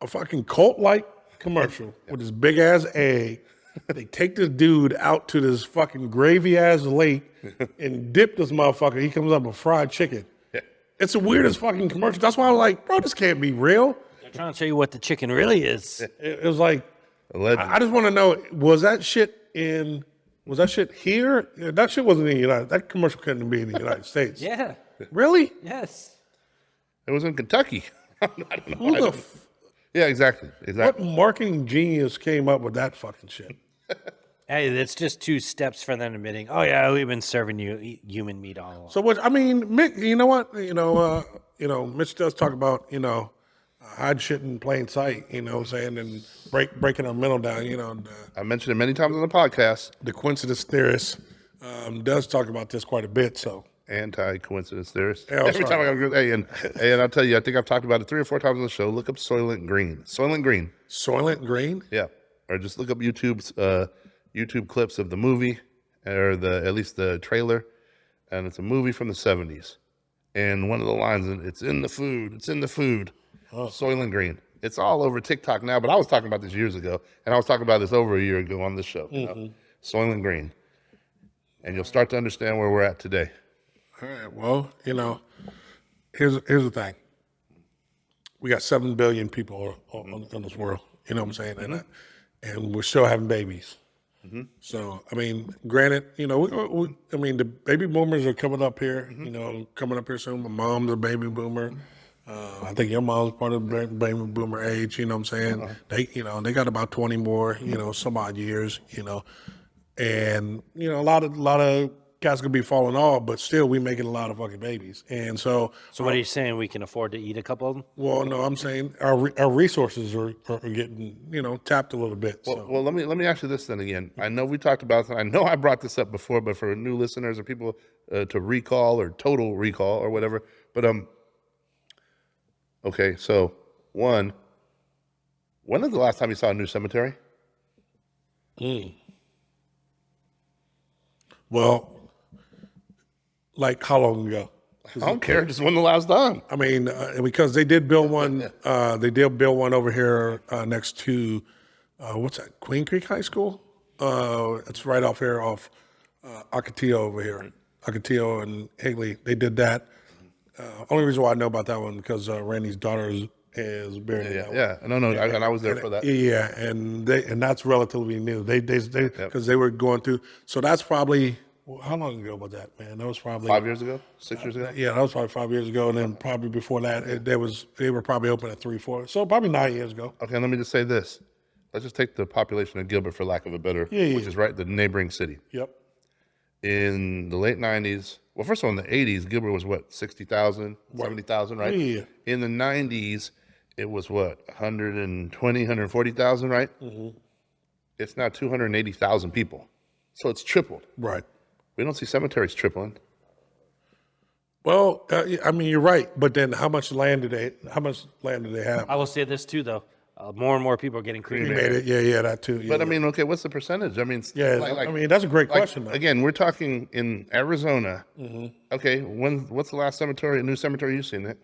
Speaker 2: a fucking cult-like commercial with this big ass egg. They take this dude out to this fucking gravy ass lake and dip this motherfucker. He comes up with fried chicken. It's the weirdest fucking commercial. That's why I was like, bro, this can't be real.
Speaker 4: They're trying to show you what the chicken really is.
Speaker 2: It was like,
Speaker 3: Allegedly.
Speaker 2: I just want to know, was that shit here? Yeah, that shit wasn't in the United. That commercial couldn't be in the United States.
Speaker 4: Yeah.
Speaker 2: Really?
Speaker 4: Yes.
Speaker 3: It was in Kentucky. I don't know.
Speaker 2: Who the
Speaker 3: Yeah, exactly.
Speaker 2: what marketing genius came up with that fucking shit?
Speaker 4: Hey, it's just 2 steps for them admitting, oh yeah, we've been serving you human meat all along.
Speaker 2: So what? I mean, Mick, you know what? Mitch does talk about hide shit in plain sight. You know what I'm saying? And breaking our mental down.
Speaker 3: I mentioned it many times on the podcast.
Speaker 2: The coincidence theorist does talk about this quite a bit. So
Speaker 3: Anti-coincidence theorist.
Speaker 2: Yeah, I'm
Speaker 3: Every time I go, and I'll tell you, I think I've talked about it 3 or 4 times on the show. Look up Soylent Green. Soylent Green.
Speaker 2: Soylent Green.
Speaker 3: Yeah. Or just look up YouTube clips of the movie, or at least the trailer, and it's a movie from the 70s. And one of the lines, it's in the food. It's in the food. Soylent Green. It's all over TikTok now, but I was talking about this years ago, and I was talking about this over a year ago on this show. Soylent Green. And you'll start to understand where we're at today.
Speaker 2: All right. Well, here's the thing. We got 7 billion people on this world. You know what I'm saying? And we're still having babies. So, I mean, granted, the baby boomers are coming up here, coming up here soon. My mom's a baby boomer. I think your mom's part of the baby boomer age, you know what I'm saying? They got about 20 more, some odd years, and, a lot of cats could be falling off, but still we making a lot of fucking babies. And so
Speaker 4: what are you saying? We can afford to eat a couple of them?
Speaker 2: well, no, I'm saying our resources are getting, tapped a little bit. So.
Speaker 3: Well, let me ask you this then again. I know we talked about it. I know I brought this up before, but for new listeners or people to recall or total recall or whatever. But okay. So when was the last time you saw a new cemetery?
Speaker 2: Well, like how long ago?
Speaker 3: I don't care. Just when the last time.
Speaker 2: I mean, because they did build one. They did build one over here next to what's that? Queen Creek High School. It's right off here, off Ocotillo over here. Ocotillo and Higley. They did that. Only reason why I know about that one because Randy's daughter is buried in that one.
Speaker 3: Yeah. No. And I was there for that.
Speaker 2: Yeah, and that's relatively new. They because they were going through. So that's probably. Well, how long ago was that, man? That was probably
Speaker 3: 5 years ago, 6 years ago.
Speaker 2: Yeah, that was probably 5 years ago, and then probably before that, they were probably open at 3, 4. So probably 9 years ago.
Speaker 3: Okay, let me just say this. Let's just take the population of Gilbert, for lack of a better, which is right, the neighboring city.
Speaker 2: Yep.
Speaker 3: In the late 90s, well, first of all, in the 80s, Gilbert was what, 60,000, 70,000, right?
Speaker 2: Yeah.
Speaker 3: In the 90s, it was what, 120, 140,000, right? It's now 280,000 people. So it's tripled.
Speaker 2: Right.
Speaker 3: We don't see cemeteries tripling.
Speaker 2: Well, I mean, you're right, but then how much land do they have?
Speaker 4: I will say this too, though. More and more people are getting cremated.
Speaker 2: Yeah, that too. Yeah,
Speaker 3: But I mean, okay, what's the percentage? I mean,
Speaker 2: I mean, that's a great question, man.
Speaker 3: Again, we're talking in Arizona. Okay, what's the last new cemetery you've seen, Nick?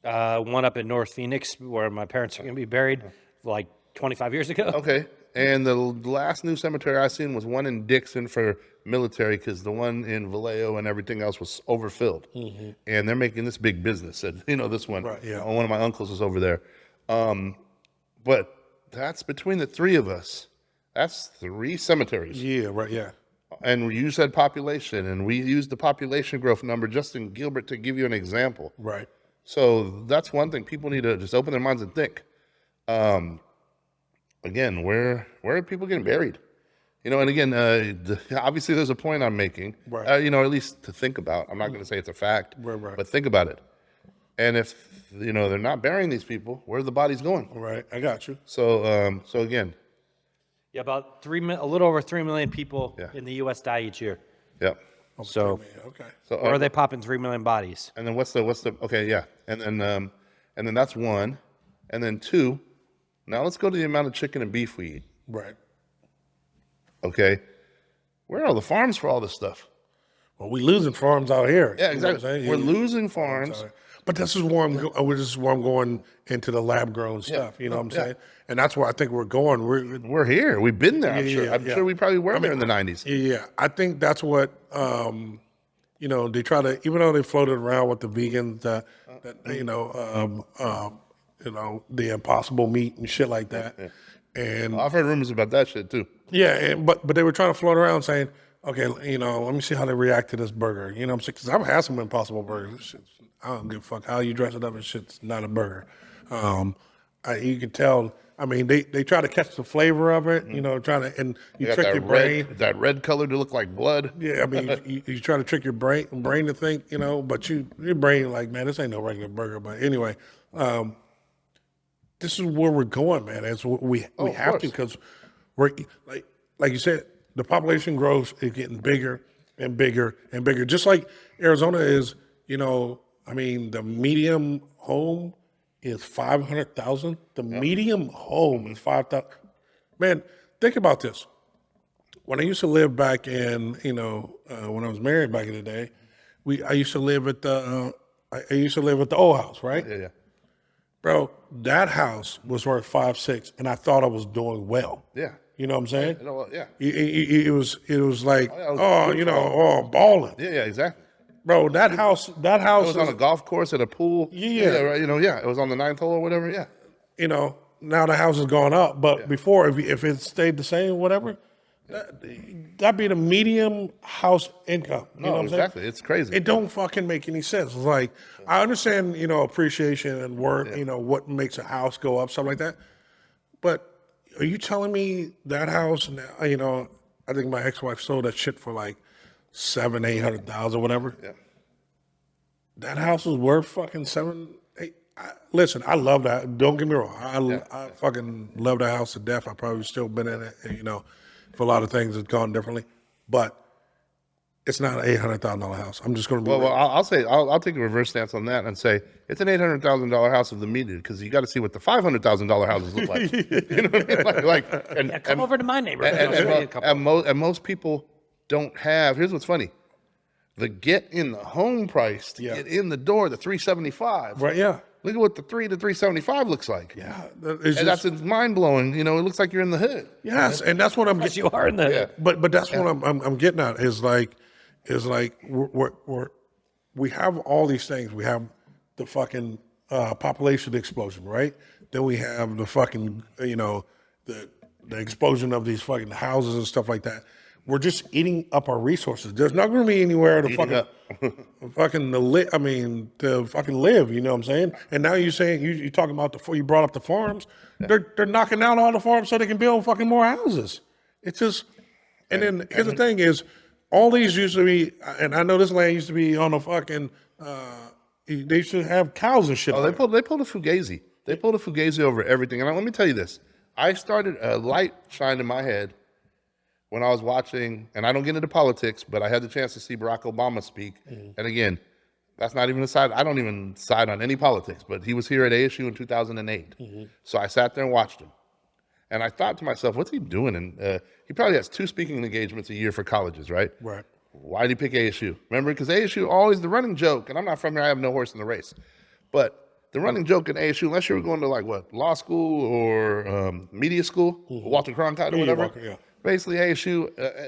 Speaker 4: One up in North Phoenix where my parents are going to be buried like 25 years ago.
Speaker 3: Okay, and the last new cemetery I seen was one in Dixon for military because the one in Vallejo and everything else was overfilled. And they're making this big business. And, this one,
Speaker 2: Right, yeah.
Speaker 3: one of my uncles is over there. But that's between the three of us. That's 3 cemeteries.
Speaker 2: Yeah, right. Yeah.
Speaker 3: And you said population, and we used the population growth number just in Gilbert to give you an example.
Speaker 2: Right.
Speaker 3: So that's one thing people need to just open their minds and think. Again, where are people getting buried? You know, and again, obviously there's a point I'm making,
Speaker 2: Right.
Speaker 3: you know, at least to think about. I'm not going to say it's a fact,
Speaker 2: Right.
Speaker 3: but think about it. And if, you know, they're not burying these people, where are the bodies going?
Speaker 2: Right. I got you.
Speaker 3: So, so again,
Speaker 4: Yeah, about a little over 3 million people
Speaker 3: Yeah.
Speaker 4: in the U.S. die each year.
Speaker 3: yeah.
Speaker 4: So,
Speaker 2: Okay.
Speaker 3: So,
Speaker 4: or are they popping 3 million bodies?
Speaker 3: and then what's the, okay, yeah. And then that's 1. And then 2, now let's go to the amount of chicken and beef we eat.
Speaker 2: Right.
Speaker 3: Okay. Where are all the farms for all this stuff?
Speaker 2: Well, we losing farms out here.
Speaker 3: Yeah,
Speaker 2: You know what I'm
Speaker 3: exactly.
Speaker 2: saying?
Speaker 3: We're
Speaker 2: Yeah.
Speaker 3: losing farms.
Speaker 2: But this is where I'm going into the lab grown stuff. You know what I'm saying? And that's where I think we're going.
Speaker 3: We're here. We've been there. I'm
Speaker 2: Yeah,
Speaker 3: sure.
Speaker 2: yeah,
Speaker 3: I'm
Speaker 2: yeah.
Speaker 3: sure we probably were there in the 90s.
Speaker 2: Yeah, I think that's what you know. They try to, even though they floated around with the vegans, that you know, the impossible meat and shit like that. And
Speaker 3: I've heard rumors about that shit too.
Speaker 2: yeah, but they were trying to float around saying, okay, you know, let me see how they react to this burger. You know what I'm saying? Because I've had some impossible burgers. This shit's, I don't give a fuck how you dress it up. This shit's not a burger. You can tell. I mean, they try to catch the flavor of it. You know, trying to, and you
Speaker 3: Got
Speaker 2: trick
Speaker 3: that
Speaker 2: your brain.
Speaker 3: that red color to look like blood.
Speaker 2: Yeah, I mean, you try to trick your brain to think, you know, but your brain like, man, this ain't no regular burger. But anyway, this is where we're going, man. It's we
Speaker 3: of
Speaker 2: have
Speaker 3: course.
Speaker 2: to, because we're like you said, the population growth is getting bigger and bigger and bigger. Just like Arizona is, you know, I mean, the medium home is 500,000. The medium home is 5,000. Man, think about this. When I used to live back in, you know, when I was married back in the day, I used to live at the old house, right?
Speaker 3: Yeah, yeah.
Speaker 2: Bro, that house was worth 5-6, and I thought I was doing well.
Speaker 3: Yeah.
Speaker 2: You know what I'm saying?
Speaker 3: You know what? Yeah.
Speaker 2: It was like,
Speaker 3: yeah, it was
Speaker 2: oh, you know, balling.
Speaker 3: Yeah, yeah, exactly.
Speaker 2: Bro, that house
Speaker 3: It was on
Speaker 2: is,
Speaker 3: a golf course at a pool.
Speaker 2: Yeah.
Speaker 3: Right. You know, yeah. It was on the 9th hole or whatever. Yeah.
Speaker 2: you know, now the house has gone up, but before, if it stayed the same, whatever, that'd be the medium house income. You know what I'm saying?
Speaker 3: Exactly. It's crazy.
Speaker 2: It don't fucking make any sense. It's like, I understand, you know, appreciation and work, you know, what makes a house go up, stuff like that. But are you telling me that house, now, you know, I think my ex-wife sold that shit for like $700,000-800,000 or whatever.
Speaker 3: Yeah.
Speaker 2: That house was worth fucking 7, 8. Listen, I love that. Don't get me wrong. I fucking love that house to death. I probably still been in it, you know, for a lot of things it's gone differently. But it's not an $800,000 house. I'm just going to be
Speaker 3: Well,
Speaker 2: real.
Speaker 3: I'll take a reverse stance on that and say it's an $800,000 house of the median because you got to see what the $500,000 houses look like. You know what I mean? And
Speaker 4: Come over to my neighborhood. I'll show you a couple.
Speaker 3: and most people don't have. Here's what's funny: the get in the home price to get in the door, the $375.
Speaker 2: Right, yeah.
Speaker 3: Look at what the $375 looks like.
Speaker 2: Yeah. It's
Speaker 3: And
Speaker 2: just,
Speaker 3: that's mind blowing. You know, it looks like you're in the hood.
Speaker 2: yes, and that's what I'm
Speaker 4: Yes, you are in the.
Speaker 3: Yeah.
Speaker 2: But that's what I'm getting at is like we have all these things. We have the fucking population explosion, right? Then we have the fucking you know the explosion of these fucking houses and stuff like that. We're just eating up our resources. There's not going to be anywhere to
Speaker 3: Eating up.
Speaker 2: to fucking live. You know what I'm saying? And now you're saying you talking about you brought up the farms. They're knocking down all the farms so they can build fucking more houses. It's just, and then here's the thing is, all these used to be, and I know this land used to be on a fucking. They should have cows and shit.
Speaker 3: Oh, they pulled a fugazi. They pulled a fugazi over everything. And let me tell you this: I started a light shined in my head when I was watching, and I don't get into politics, but I had the chance to see Barack Obama speak. And again, that's not even a side. I don't even side on any politics, but he was here at ASU in 2008. So I sat there and watched him. And I thought to myself, what's he doing? And he probably has 2 speaking engagements a year for colleges, right?
Speaker 2: Right.
Speaker 3: Why did he pick ASU? Remember, because ASU always the running joke, and I'm not from here, I have no horse in the race. But the running joke in ASU, unless you were going to like what, law school or media school, Walter Cronkite or whatever.
Speaker 2: Walker, yeah.
Speaker 3: Basically, ASU,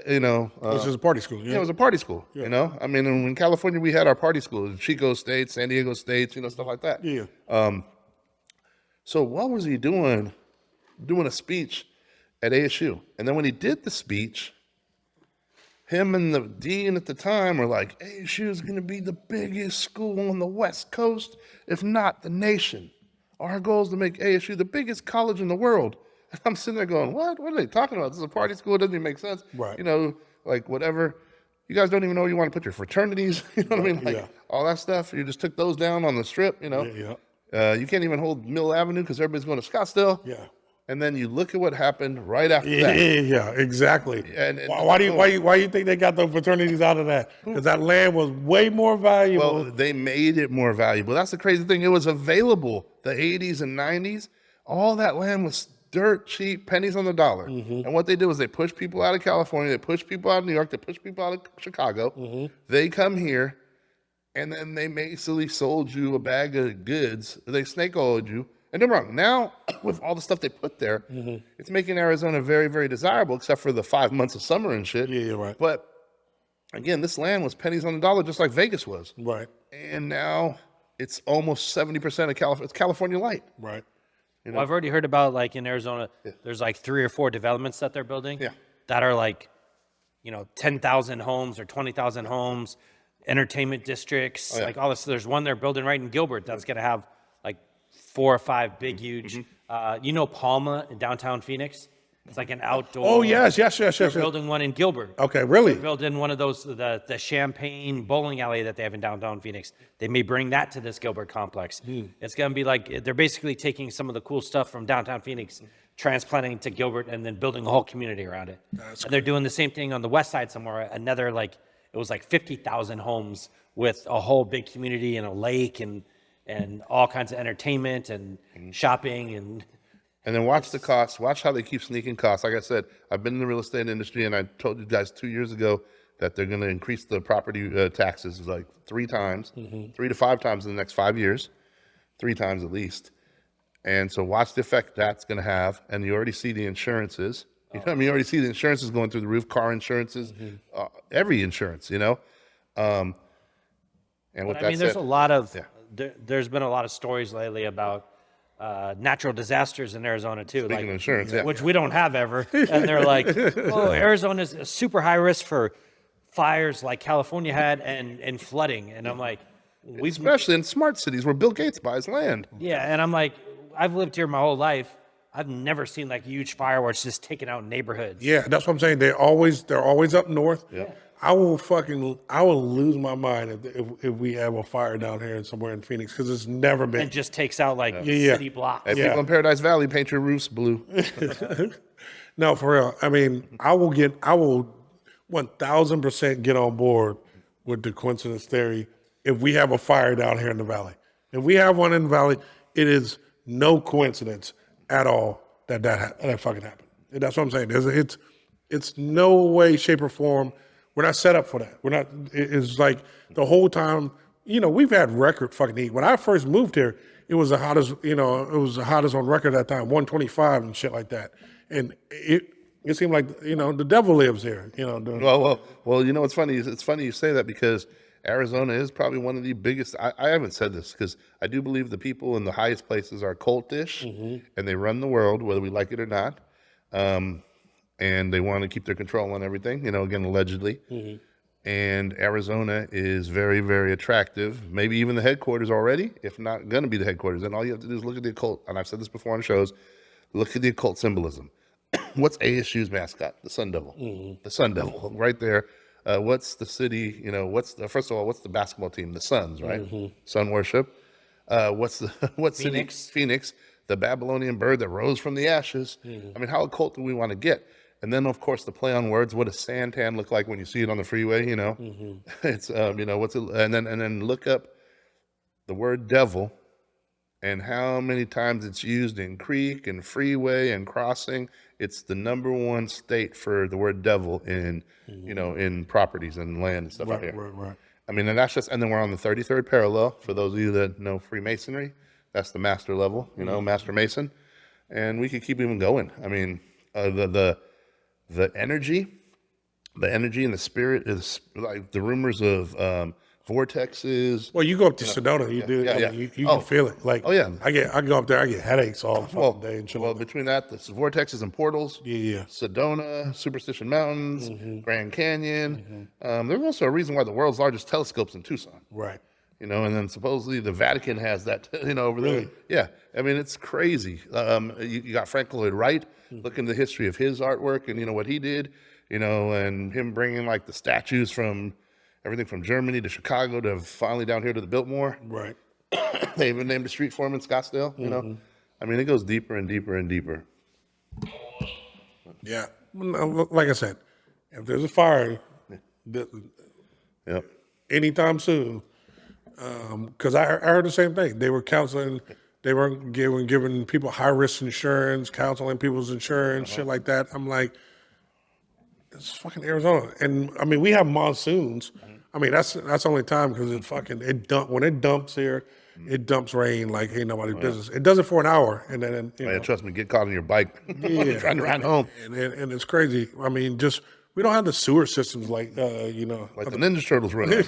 Speaker 3: you know.
Speaker 2: This is a party school.
Speaker 3: Yeah, it was a party school, you know? I mean, in California, we had our party schools, Chico State, San Diego State, you know, stuff like that.
Speaker 2: Yeah.
Speaker 3: So what was he doing doing a speech at ASU. And then when he did the speech, him and the dean at the time were like, ASU is going to be the biggest school on the West Coast, if not the nation. Our goal is to make ASU the biggest college in the world. And I'm sitting there going, what? What are they talking about? This is a party school. It doesn't even make sense.
Speaker 2: Right.
Speaker 3: You know, like whatever. You guys don't even know where you want to put your fraternities. You know what I mean? Like all that stuff. You just took those down on the strip, you know. You can't even hold Mill Avenue because everybody's going to Scottsdale.
Speaker 2: Yeah.
Speaker 3: And then you look at what happened right after that.
Speaker 2: Yeah, exactly.
Speaker 3: And
Speaker 2: why do you think they got those fraternities out of that? Because that land was way more valuable.
Speaker 3: Well, they made it more valuable. That's the crazy thing. It was available the 80s and 90s. All that land was dirt cheap, pennies on the dollar. And what they did was they pushed people out of California, they pushed people out of New York, they pushed people out of Chicago. They come here, and then they basically sold you a bag of goods. They snake oiled you. And don't get me wrong, now with all the stuff they put there, it's making Arizona very, very desirable, except for the 5 months of summer and shit.
Speaker 2: Yeah, right.
Speaker 3: But again, this land was pennies on the dollar, just like Vegas was.
Speaker 2: Right.
Speaker 3: And now it's almost 70% of California. It's California light.
Speaker 2: Right.
Speaker 4: Well, I've already heard about, like, in Arizona, there's like 3 or 4 developments that they're building that are like, 10,000 homes or 20,000 homes, entertainment districts, like all this. There's one they're building right in Gilbert that's going to have like 4 or 5 big, huge, Palma in downtown Phoenix? It's like an outdoor.
Speaker 2: Oh, yes.
Speaker 4: They're building one in Gilbert.
Speaker 2: Okay, really?
Speaker 4: Building one of those, the Champagne bowling alley that they have in downtown Phoenix. They may bring that to this Gilbert complex. It's going to be like, they're basically taking some of the cool stuff from downtown Phoenix, transplanting to Gilbert, and then building a whole community around it. And they're doing the same thing on the west side somewhere, another like, it was like 50,000 homes with a whole big community and a lake and all kinds of entertainment and shopping
Speaker 3: And then watch the costs. Watch how they keep sneaking costs. Like I said, I've been in the real estate industry, and I told you guys 2 years ago that they're going to increase the property taxes like 3 times, 3 to 5 times in the next 5 years, 3 times at least. And so watch the effect that's going to have. And you already see the insurances. You know what I mean? You already see the insurances going through the roof, car insurances, every insurance, And with
Speaker 4: But,
Speaker 3: that
Speaker 4: there's
Speaker 3: said,
Speaker 4: a lot of, there's been a lot of stories lately about natural disasters in Arizona too.
Speaker 3: Speaking of insurance,
Speaker 4: which we don't have ever. And they're like, oh, Arizona's a super high risk for fires like California had and flooding. And I'm like,
Speaker 3: especially in smart cities where Bill Gates buys land.
Speaker 4: yeah. And I'm like, I've lived here my whole life. I've never seen like a huge fire where it's just taking out neighborhoods.
Speaker 2: Yeah, that's what I'm saying. They're always up north.
Speaker 3: Yeah.
Speaker 2: I will lose my mind if we have a fire down here somewhere in Phoenix, because it's never been.
Speaker 4: And just takes out like city blocks.
Speaker 3: Hey, people in Paradise Valley, paint your roofs blue.
Speaker 2: No, for real. I will 1000% get on board with the coincidence theory if we have a fire down here in the valley. If we have one in the valley, it is no coincidence at all that fucking happened. And that's what I'm saying. It's no way, shape, or form. We're not set up for that. We're not. It's like the whole time. We've had record fucking heat. When I first moved here, it was the hottest. It was the hottest on record at that time, 125 and shit like that. And it seemed like the devil lives here.
Speaker 3: Well. It's funny. It's funny you say that, because Arizona is probably one of the biggest. I haven't said this because I do believe the people in the highest places are cultish, and they run the world, whether we like it or not. And they want to keep their control on everything, again, allegedly. And Arizona is very, very attractive, maybe even the headquarters already, if not going to be the headquarters. And all you have to do is look at the occult, and I've said this before on shows, look at the occult symbolism. What's ASU's mascot? The Sun Devil. The Sun Devil, right there. What's the city, first of all, what's the basketball team? The Suns, right? Sun worship. What's
Speaker 4: Phoenix.
Speaker 3: City? Phoenix, the Babylonian bird that rose from the ashes. How occult do we want to get? And then, of course, the play on words. What does santan look like when you see it on the freeway? It's what's it? And then look up the word devil and how many times it's used in creek and freeway and crossing. It's the #1 state for the word devil in in properties and land and stuff out here.
Speaker 2: Right.
Speaker 3: And that's just. And then we're on the 33rd parallel. For those of you that know Freemasonry, that's the master level. Master Mason, and we could keep even going. The energy and the spirit is like the rumors of vortexes.
Speaker 2: Well, you go up to Sedona, you do.
Speaker 3: yeah,
Speaker 2: I
Speaker 3: yeah.
Speaker 2: mean, you
Speaker 3: Oh.
Speaker 2: can feel it. Like,
Speaker 3: Oh, yeah.
Speaker 2: I go up there, I get headaches all the fucking day and shit.
Speaker 3: Well,
Speaker 2: Like that.
Speaker 3: between that, the vortexes and portals,
Speaker 2: Yeah.
Speaker 3: Sedona, Superstition Mountains, Grand Canyon. There's also a reason why the world's largest telescope's in Tucson.
Speaker 2: Right.
Speaker 3: And then supposedly the Vatican has that, over
Speaker 2: Really?
Speaker 3: there. Yeah, I mean, it's crazy. You got Frank Lloyd Wright. Look into the history of his artwork and what he did. And him bringing like the statues from everything from Germany to Chicago to finally down here to the Biltmore.
Speaker 2: Right.
Speaker 3: They even named a street for him in Scottsdale. I mean, it goes deeper and deeper and deeper.
Speaker 2: Yeah. Like I said, if there's a fire,
Speaker 3: Yep.
Speaker 2: anytime soon, because I heard the same thing. They were counseling, they were giving people high risk insurance, counseling people's insurance, shit like that. I'm like, it's fucking Arizona, and I mean we have monsoons. I mean that's the only time because when it dumps here, it dumps rain like ain't nobody's business. It does it for an hour, and then
Speaker 3: Yeah, trust me, get caught on your bike trying to ride home.
Speaker 2: and it's crazy. I mean, just we don't have the sewer systems like
Speaker 3: Like the Ninja Turtles run.
Speaker 2: like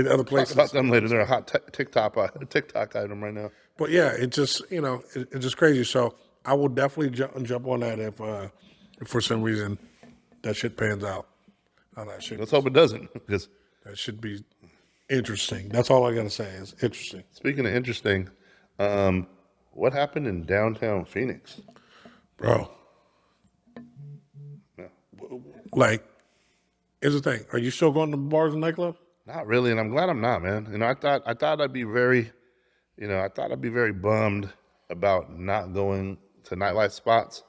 Speaker 2: the other
Speaker 3: Talk
Speaker 2: places.
Speaker 3: about them later. They're a hot TikTok item right now.
Speaker 2: But yeah, it just it's just crazy. So I will definitely jump on that if for some reason that shit pans out. How that shit
Speaker 3: Let's hope it doesn't. Because
Speaker 2: that should be interesting. That's all I gotta say is interesting,
Speaker 3: speaking of interesting, what happened in downtown Phoenix?
Speaker 2: bro.
Speaker 3: Yeah.
Speaker 2: Like, here's the thing: are you still going to bars and nightclubs?
Speaker 3: Not really, and I'm glad I'm not, man. I thought I'd be very, bummed about not going to nightlife spots.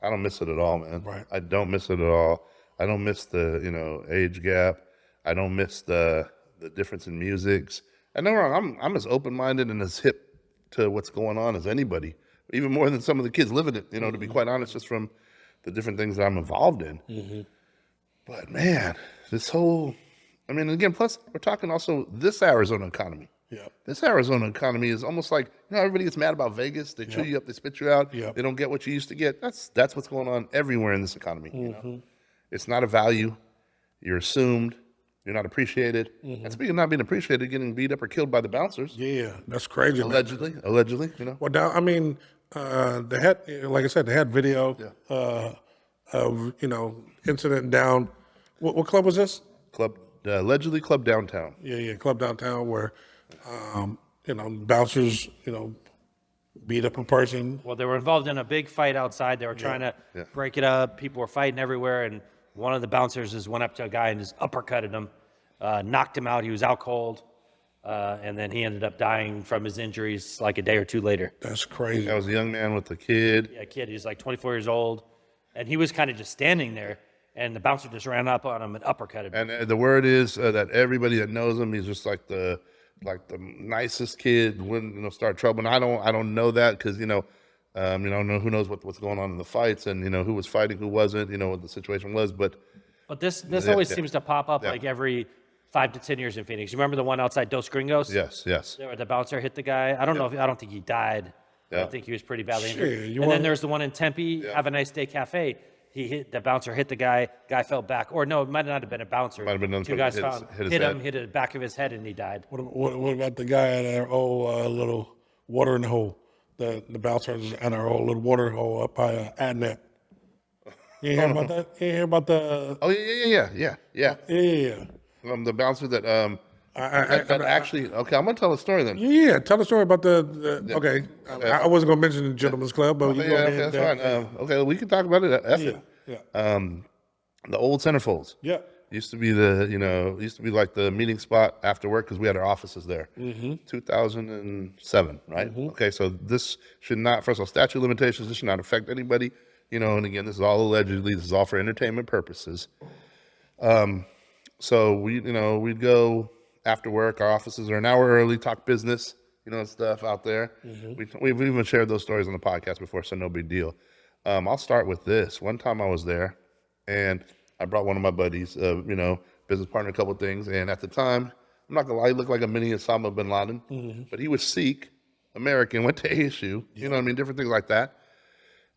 Speaker 3: I don't miss it at all, man.
Speaker 2: Right.
Speaker 3: I don't miss it at all. I don't miss the, age gap. I don't miss the difference in musics. And no wrong, I'm as open-minded and as hip to what's going on as anybody, even more than some of the kids living it, to be quite honest, just from the different things that I'm involved in. But man, again, plus we're talking also this Arizona economy.
Speaker 2: Yeah.
Speaker 3: This Arizona economy is almost like, everybody gets mad about Vegas. They chew you up, they spit you out.
Speaker 2: Yep.
Speaker 3: They don't get what you used to get. That's what's going on everywhere in this economy. It's not a value. You're assumed. You're not appreciated. And speaking of not being appreciated, getting beat up or killed by the bouncers,
Speaker 2: Yeah, that's crazy. man.
Speaker 3: allegedly.
Speaker 2: Well, now I mean, they had, like I said, they had video of incident down. What club was this?
Speaker 3: Allegedly Club Downtown.
Speaker 2: Yeah, club downtown where, bouncers, beat up a person.
Speaker 4: Well, they were involved in a big fight outside. They were trying to break it up. People were fighting everywhere, and one of the bouncers just went up to a guy and just uppercutted him, knocked him out. He was out cold, and then he ended up dying from his injuries like a day or two later.
Speaker 2: That's crazy.
Speaker 3: That was a young man with a kid.
Speaker 4: Yeah, kid, he's like 24 years old, and he was kind of just standing there, and the bouncer just ran up on him and uppercutted him.
Speaker 3: And the word is that everybody that knows him, he's just like the nicest kid. Wouldn't start trouble. And I don't know that because I don't know who knows what's going on in the fights and who was fighting, who wasn't. What the situation was, but
Speaker 4: this always seems to pop up like every 5 to 10 years in Phoenix. You remember the one outside Dos Gringos?
Speaker 3: yes.
Speaker 4: Where the bouncer hit the guy. I don't think he died. I think he was pretty badly injured. Then there's the one in Tempe, Have a Nice Day Cafe. The bouncer hit the guy fell back. Or no, it might not have been a bouncer.
Speaker 3: Might have been another
Speaker 4: Two
Speaker 3: person
Speaker 4: guys
Speaker 3: hit
Speaker 4: him, hit the back of his head, and he died.
Speaker 2: What about the guy at our old little watering hole? The bouncers at our old little watering hole up by Adnet. You ain't hear about that? You ain't hear about the?
Speaker 3: Oh yeah.
Speaker 2: Yeah.
Speaker 3: The bouncer that
Speaker 2: I
Speaker 3: actually. Okay, I'm gonna tell a story then.
Speaker 2: Yeah, tell the story about the okay. I wasn't gonna mention the gentleman's club, but you go
Speaker 3: Okay,
Speaker 2: ahead.
Speaker 3: that's fine. Okay, we can talk about it. F it.
Speaker 2: Yeah.
Speaker 3: The old centerfolds.
Speaker 2: Yeah.
Speaker 3: Used to be like the meeting spot after work because we had our offices there. 2007, right? Okay, so this should not, first of all, statute of limitations, this should not affect anybody, and again, this is all allegedly, this is all for entertainment purposes. So we'd go after work, our offices are an hour early, talk business, stuff out there. We've even shared those stories on the podcast before, so no big deal. I'll start with this. One time I was there and I brought one of my buddies, business partner, a couple of things. And at the time, I'm not gonna lie, he looked like a mini Osama bin Laden, but he was Sikh, American, went to ASU, different things like that.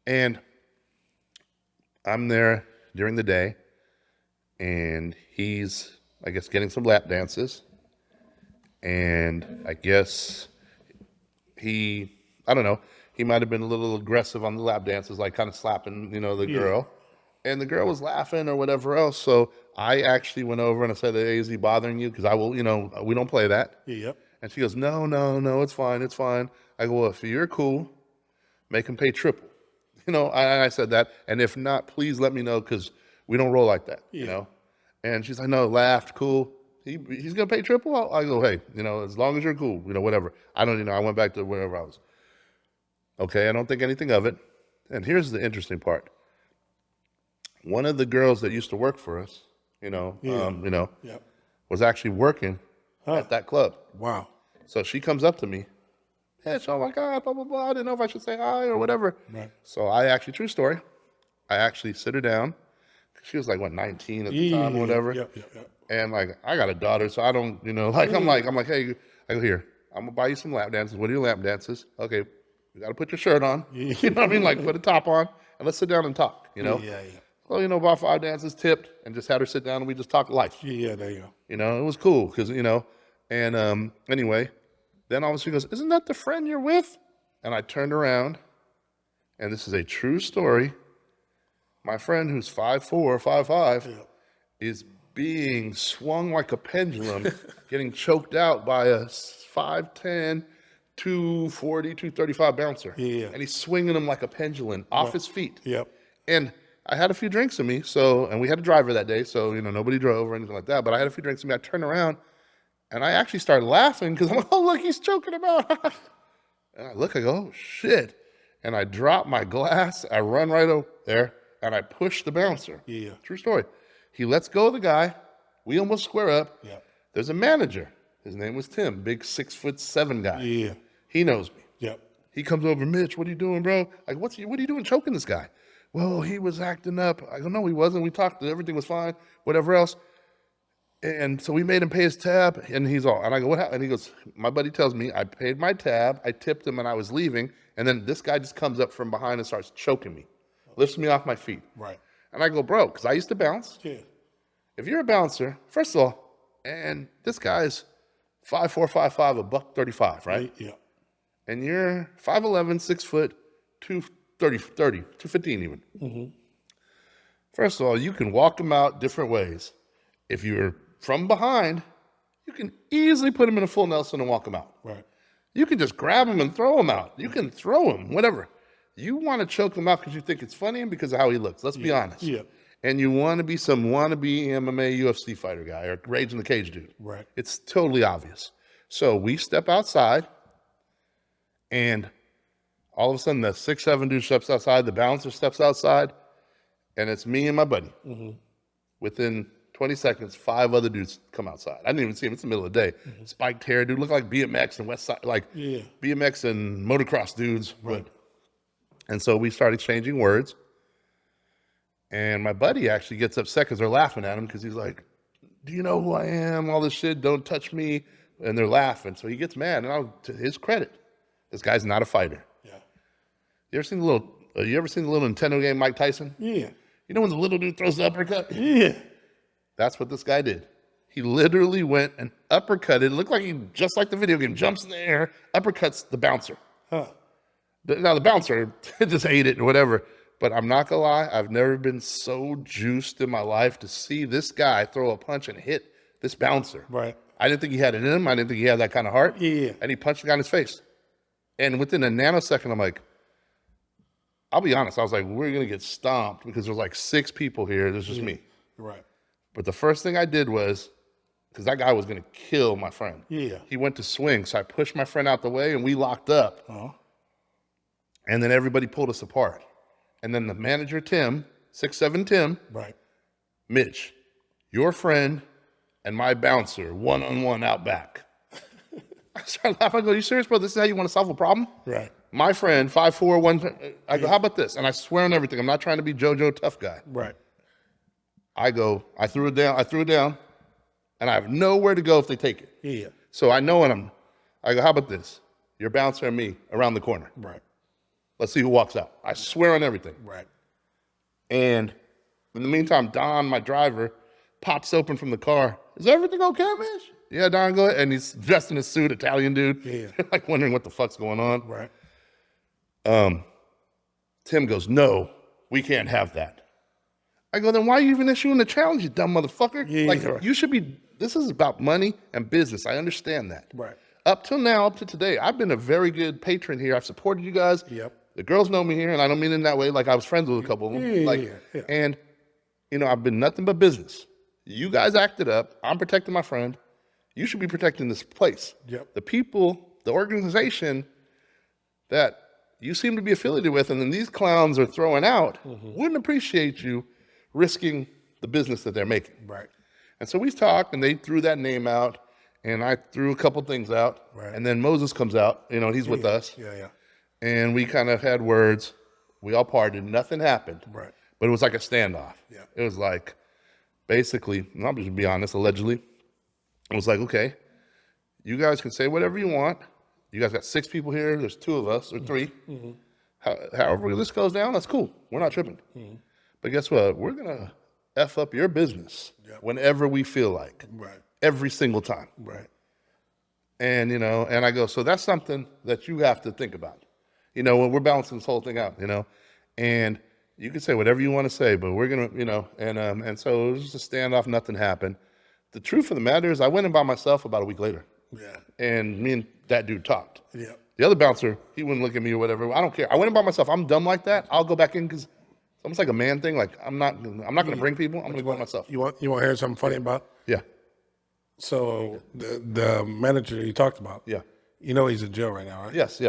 Speaker 3: And I'm there during the day and he's, I guess, getting some lap dances And I guess I don't know, he might have been a little aggressive on the lap dances, like kind of slapping, the girl. And the girl was laughing or whatever else. So I actually went over and I said, hey, is he bothering you? Because I will, we don't play that.
Speaker 2: Yep.
Speaker 3: And she goes, no, no, no, it's fine, it's fine. I go, well, if you're cool, make him pay triple. I said that. And if not, please let me know because we don't roll like that, And she's like, no, laughed, cool. He's going to pay triple? I go, hey, as long as you're cool, whatever. I don't, I went back to wherever I was. Okay, I don't think anything of it. And here's the interesting part. One of the girls that used to work for us,
Speaker 2: Yep.
Speaker 3: was actually working at that club.
Speaker 2: Wow.
Speaker 3: So she comes up to me, Hitch, oh my God, blah, blah, blah. I didn't know if I should say hi or whatever.
Speaker 2: Right.
Speaker 3: So I actually, true story, I actually sit her down. She was like, 19 at the time or whatever.
Speaker 2: Yep.
Speaker 3: And like, I got a daughter, so I don't, I'm like, hey, I go, here, I'm gonna buy you some lap dances. What are your lap dances? Okay, you gotta put your shirt on. You know what I mean? Like, put a top on and let's sit down and talk,
Speaker 2: Yeah.
Speaker 3: So, about 5 dances, tipped, and just had her sit down and we just talked life.
Speaker 2: Yeah, there you go.
Speaker 3: It was cool because, and anyway, then all of a sudden she goes, isn't that the friend you're with? And I turned around, and this is a true story. My friend who's 5'4", 5'5", is being swung like a pendulum, getting choked out by a 5'10", 240, 235 bouncer.
Speaker 2: Yeah.
Speaker 3: And he's swinging him like a pendulum off his feet.
Speaker 2: Yep.
Speaker 3: And I had a few drinks in me, and we had a driver that day, so, nobody drove or anything like that, but I had a few drinks in me. I turned around, and I actually started laughing because I'm like, oh, look, he's choking him out. And I look, I go, oh, shit. And I drop my glass, I run right over there, and I push the bouncer.
Speaker 2: Yeah.
Speaker 3: True story. He lets go of the guy. We almost square up.
Speaker 2: Yeah.
Speaker 3: There's a manager. His name was Tim, big 6'7" guy.
Speaker 2: Yeah.
Speaker 3: He knows me.
Speaker 2: Yep.
Speaker 3: He comes over, Mitch, what are you doing, bro? Like, what are you doing choking this guy? Well, he was acting up. I go, no, he wasn't. We talked, everything was fine, whatever else. And so we made him pay his tab, and he's all, and I go, what happened? And he goes, my buddy tells me, I paid my tab, I tipped him, and I was leaving, and then this guy just comes up from behind and starts choking me, lifts me off my feet.
Speaker 2: Right.
Speaker 3: And I go, bro, because I used to bounce.
Speaker 2: Yeah.
Speaker 3: If you're a bouncer, first of all, and this guy's 5'4", 5'5", a $135, right?
Speaker 2: Yeah.
Speaker 3: And you're 5'11", 6 foot, 215 even.
Speaker 2: Mm-hmm.
Speaker 3: First of all, you can walk them out different ways. If you're from behind, you can easily put them in a full Nelson and walk them out.
Speaker 2: Right.
Speaker 3: You can just grab them and throw them out. You can throw them, whatever. You want to choke him out because you think it's funny and because of how he looks. Let's be honest.
Speaker 2: Yeah.
Speaker 3: And you want to be some wannabe MMA UFC fighter guy or Rage in the Cage dude.
Speaker 2: Right.
Speaker 3: It's totally obvious. So we step outside, and all of a sudden the 6'7" dude steps outside, the bouncer steps outside, and it's me and my buddy.
Speaker 2: Mm-hmm.
Speaker 3: Within 20 seconds, 5 other dudes come outside. I didn't even see him. It's the middle of the day.
Speaker 2: Mm-hmm.
Speaker 3: Spiked hair, dude, looked like BMX and West Side, like BMX and motocross dudes.
Speaker 2: Right.
Speaker 3: And so we start exchanging words. And my buddy actually gets upset because they're laughing at him because he's like, do you know who I am? All this shit, don't touch me. And they're laughing. So he gets mad. And to his credit, this guy's not a fighter.
Speaker 2: Yeah.
Speaker 3: You ever seen the little Nintendo game Mike Tyson?
Speaker 2: Yeah.
Speaker 3: You know when the little dude throws the uppercut?
Speaker 2: Yeah.
Speaker 3: That's what this guy did. He literally went and uppercutted. It looked like he, just like the video game, jumps in the air, uppercuts the bouncer.
Speaker 2: Huh.
Speaker 3: Now the bouncer just ate it or whatever. But I'm not gonna lie, I've never been so juiced in my life to see this guy throw a punch and hit this bouncer.
Speaker 2: Right.
Speaker 3: I didn't think he had it in him. I didn't think he had that kind of heart.
Speaker 2: Yeah.
Speaker 3: And he punched the guy in his face. And within a nanosecond, I'm like, I'll be honest, I was like, we're gonna get stomped because there's like 6 people here. There's just me.
Speaker 2: Right.
Speaker 3: But the first thing I did was, because that guy was gonna kill my friend.
Speaker 2: Yeah.
Speaker 3: He went to swing, so I pushed my friend out the way and we locked up.
Speaker 2: Uh-huh.
Speaker 3: And then everybody pulled us apart. And then the manager, Tim, 6'7" Tim,
Speaker 2: Right.
Speaker 3: Mitch, your friend and my bouncer, one-on-one out back. I started laughing. I go, you serious, bro? This is how you want to solve a problem?
Speaker 2: Right.
Speaker 3: My friend, 5'4", I go, how about this? And I swear on everything. I'm not trying to be JoJo tough guy.
Speaker 2: Right.
Speaker 3: I go, I threw it down, and I have nowhere to go if they take it.
Speaker 2: Yeah.
Speaker 3: So I know I go, how about this? Your bouncer and me around the corner.
Speaker 2: Right.
Speaker 3: Let's see who walks out. I swear on everything.
Speaker 2: Right.
Speaker 3: And in the meantime, Don, my driver, pops open from the car. Is everything okay, Mitch? Yeah, Don, go ahead. And he's dressed in a suit, Italian dude.
Speaker 2: Yeah.
Speaker 3: Like wondering what the fuck's going on.
Speaker 2: Right.
Speaker 3: Tim goes, no, we can't have that. I go, then why are you even issuing the challenge, you dumb motherfucker?
Speaker 2: Yeah,
Speaker 3: like,
Speaker 2: right.
Speaker 3: you should be, this is about money and business. I understand that.
Speaker 2: Right.
Speaker 3: Up till now, up to today, I've been a very good patron here. I've supported you guys.
Speaker 2: Yep.
Speaker 3: The girls know me here, and I don't mean it in that way. Like, I was friends with a couple of them.
Speaker 2: Yeah.
Speaker 3: And, you know, I've been nothing but business. You guys acted up. I'm protecting my friend. You should be protecting this place.
Speaker 2: Yep.
Speaker 3: The people, the organization that you seem to be affiliated with, and then these clowns are throwing out, wouldn't appreciate you risking the business that they're making.
Speaker 2: Right.
Speaker 3: And so we talked, and they threw that name out, and I threw a couple things out.
Speaker 2: Right.
Speaker 3: And then Moses comes out, you know, he's with us.
Speaker 2: Yeah.
Speaker 3: And we kind of had words. We all parted. Nothing happened.
Speaker 2: Right.
Speaker 3: But it was like a standoff.
Speaker 2: Yeah.
Speaker 3: It was like, basically, and I'll just be honest, allegedly, it was like, okay, you guys can say whatever you want. You guys got 6 people here. There's 2 of us, or 3. However this goes down, that's cool. We're not tripping. But guess what? We're going to F up your business whenever we feel like.
Speaker 2: Right.
Speaker 3: Every single time.
Speaker 2: Right.
Speaker 3: And, you know, and I go, so that's something that you have to think about. You know, when we're balancing this whole thing out, you know, and you can say whatever you want to say, but we're going to, you know, and so it was just a standoff. Nothing happened. The truth of the matter is I went in by myself about a week later.
Speaker 2: Yeah.
Speaker 3: And me and that dude talked.
Speaker 2: Yeah.
Speaker 3: The other bouncer, he wouldn't look at me or whatever. I don't care. I went in by myself. I'm dumb like that. I'll go back in because it's almost like a man thing. Like I'm not going to bring people. I'm going to go by myself.
Speaker 2: You want to hear something funny about?
Speaker 3: Yeah.
Speaker 2: So the manager you talked about.
Speaker 3: Yeah.
Speaker 2: You know he's in jail right now, right?
Speaker 3: Yes.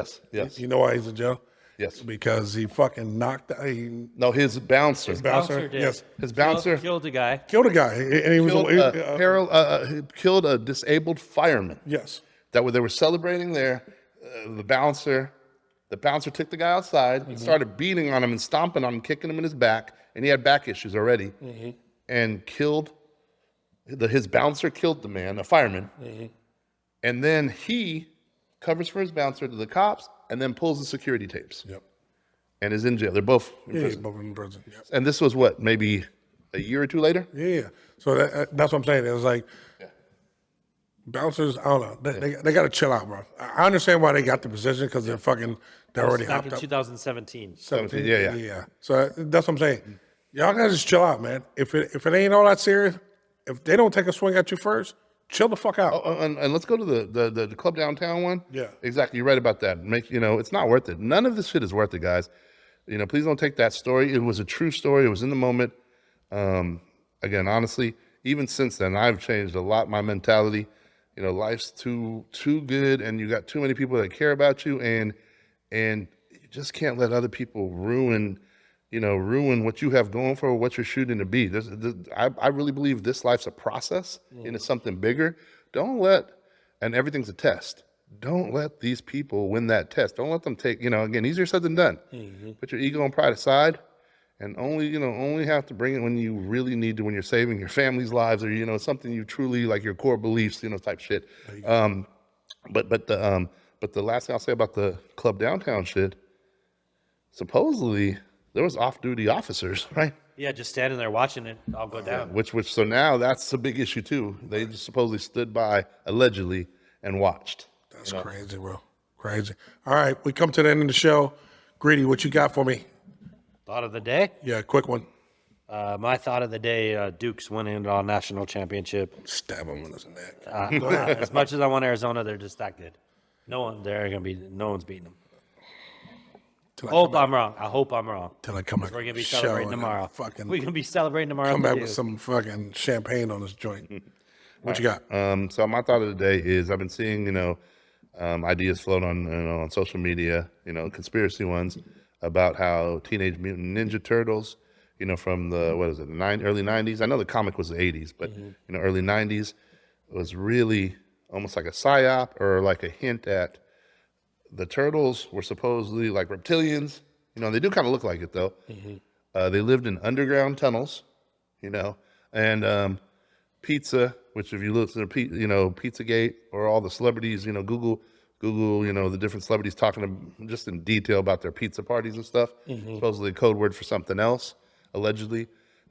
Speaker 2: You know why he's in jail?
Speaker 3: Yes.
Speaker 2: Because he fucking knocked. He
Speaker 3: No, his bouncer.
Speaker 2: bouncer.
Speaker 4: did.
Speaker 2: Yes.
Speaker 3: His bouncer
Speaker 4: Killed a guy.
Speaker 2: Killed a guy, and he was.
Speaker 3: He killed a disabled fireman.
Speaker 2: Yes.
Speaker 3: They were celebrating there. The bouncer took the guy outside and started beating on him and stomping on him, kicking him in his back, and he had back issues already, and killed. His bouncer killed the man, a fireman, and then he covers for his bouncer to the cops, and then pulls the security tapes.
Speaker 2: Yep.
Speaker 3: And is in jail. They're both in
Speaker 2: Yeah, he's
Speaker 3: prison.
Speaker 2: both in prison. Yes.
Speaker 3: And this was what, maybe a year or 2 later?
Speaker 2: Yeah. So that's what I'm saying. It was like bouncers. I don't know. They got to chill out, bro. I understand why they got the position because they're already
Speaker 4: Back
Speaker 2: hopped
Speaker 4: in
Speaker 2: up.
Speaker 4: 2017.
Speaker 3: 17, yeah.
Speaker 2: So that's what I'm saying. Y'all gotta just chill out, man. If it ain't all that serious, if they don't take a swing at you first, chill the fuck out.
Speaker 3: Oh, and let's go to the club downtown one.
Speaker 2: Yeah.
Speaker 3: Exactly. You're right about that. It's not worth it. None of this shit is worth it, guys. You know, please don't take that story. It was a true story. It was in the moment. Again, honestly, even since then, I've changed a lot. My mentality, you know, life's too good, and you got too many people that care about you, and you just can't let other people ruin what you have going for, what you're shooting to be. I really believe this life's a process and it's something bigger. And everything's a test. Don't let these take, win that test. Don't let them take, again, easier said than done. Put your ego and pride aside and only have to bring it when you really need to, when you're saving your family's lives or, something you truly like your core beliefs, type shit. But the last thing I'll say about the club downtown shit, supposedly there was off-duty officers, right?
Speaker 4: Yeah, just standing there watching it all go down.
Speaker 3: So now that's a big issue too. They just supposedly stood by allegedly and watched.
Speaker 2: That's crazy, bro. Crazy. All right, we come to the end of the show. Greedy, what you got for me?
Speaker 4: Thought of the day?
Speaker 2: Yeah, quick one.
Speaker 4: My thought of the day, Duke's winning it all national championship.
Speaker 2: Stab him in his neck.
Speaker 4: As much as I want Arizona, they're just that good. No one's beating them. I hope I'm wrong.
Speaker 2: Till I come back.
Speaker 4: We're gonna be
Speaker 2: show
Speaker 4: celebrating
Speaker 2: and
Speaker 4: tomorrow.
Speaker 2: Fucking
Speaker 4: We're gonna be celebrating tomorrow.
Speaker 2: come back
Speaker 4: too.
Speaker 2: with some fucking champagne on this joint. What you got?
Speaker 3: So my thought of the day is I've been seeing, ideas float on social media, conspiracy ones about how Teenage Mutant Ninja Turtles, from the early 90s. I know the comic was the 80s, but early 90s was really almost like a psyop or like a hint at the turtles were supposedly like reptilians. They do kind of look like it though. They lived in underground tunnels, and pizza, which if you look at Pizzagate or all the celebrities, Google, the different celebrities talking just in detail about their pizza parties and stuff. Supposedly a code word for something else, allegedly.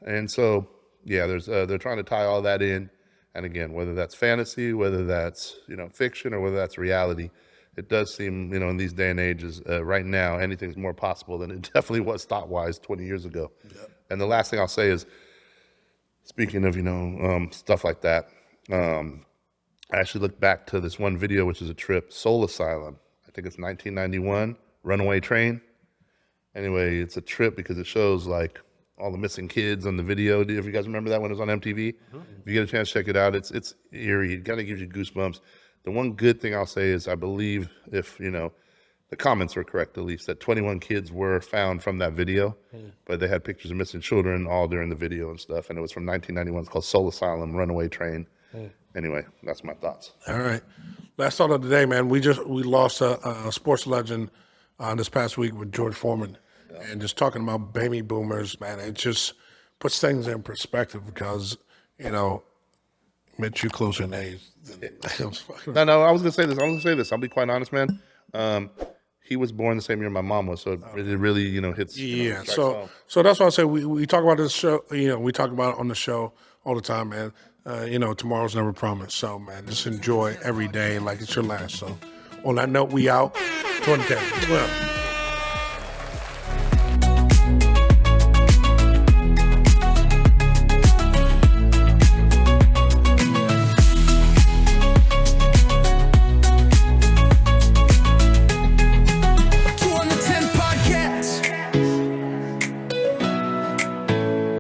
Speaker 3: And so, yeah, they're trying to tie all that in. And again, whether that's fantasy, whether that's, fiction, or whether that's reality, it does seem, in these day and ages, right now, anything's more possible than it definitely was thought-wise 20 years ago. Yep. And the last thing I'll say is, speaking of, stuff like that, I actually looked back to this one video, which is a trip, Soul Asylum. I think it's 1991, Runaway Train. Anyway, it's a trip because it shows like all the missing kids on the video. If you guys remember that when it was on MTV, if you get a chance, check it out. It's eerie. It kind of gives you goosebumps. The one good thing I'll say is I believe if, the comments are correct, at least, that 21 kids were found from that video, but they had pictures of missing children all during the video and stuff. And it was from 1991. It's called Soul Asylum, Runaway Train. Anyway, that's my thoughts.
Speaker 2: All right. Last thought of the day, man. We lost a sports legend this past week with George Foreman. And just talking about baby boomers, man, it just puts things in perspective because, Mitch, you closer in age.
Speaker 3: No, I was gonna say this. I'll be quite honest, man. He was born the same year my mom was, so it really, hits.
Speaker 2: Yeah. So that's why I say we talk about this show. We talk about it on the show all the time, man. Tomorrow's never promised. So, man, just enjoy every day like it's your last. So, on that note, we out. 2010. Well.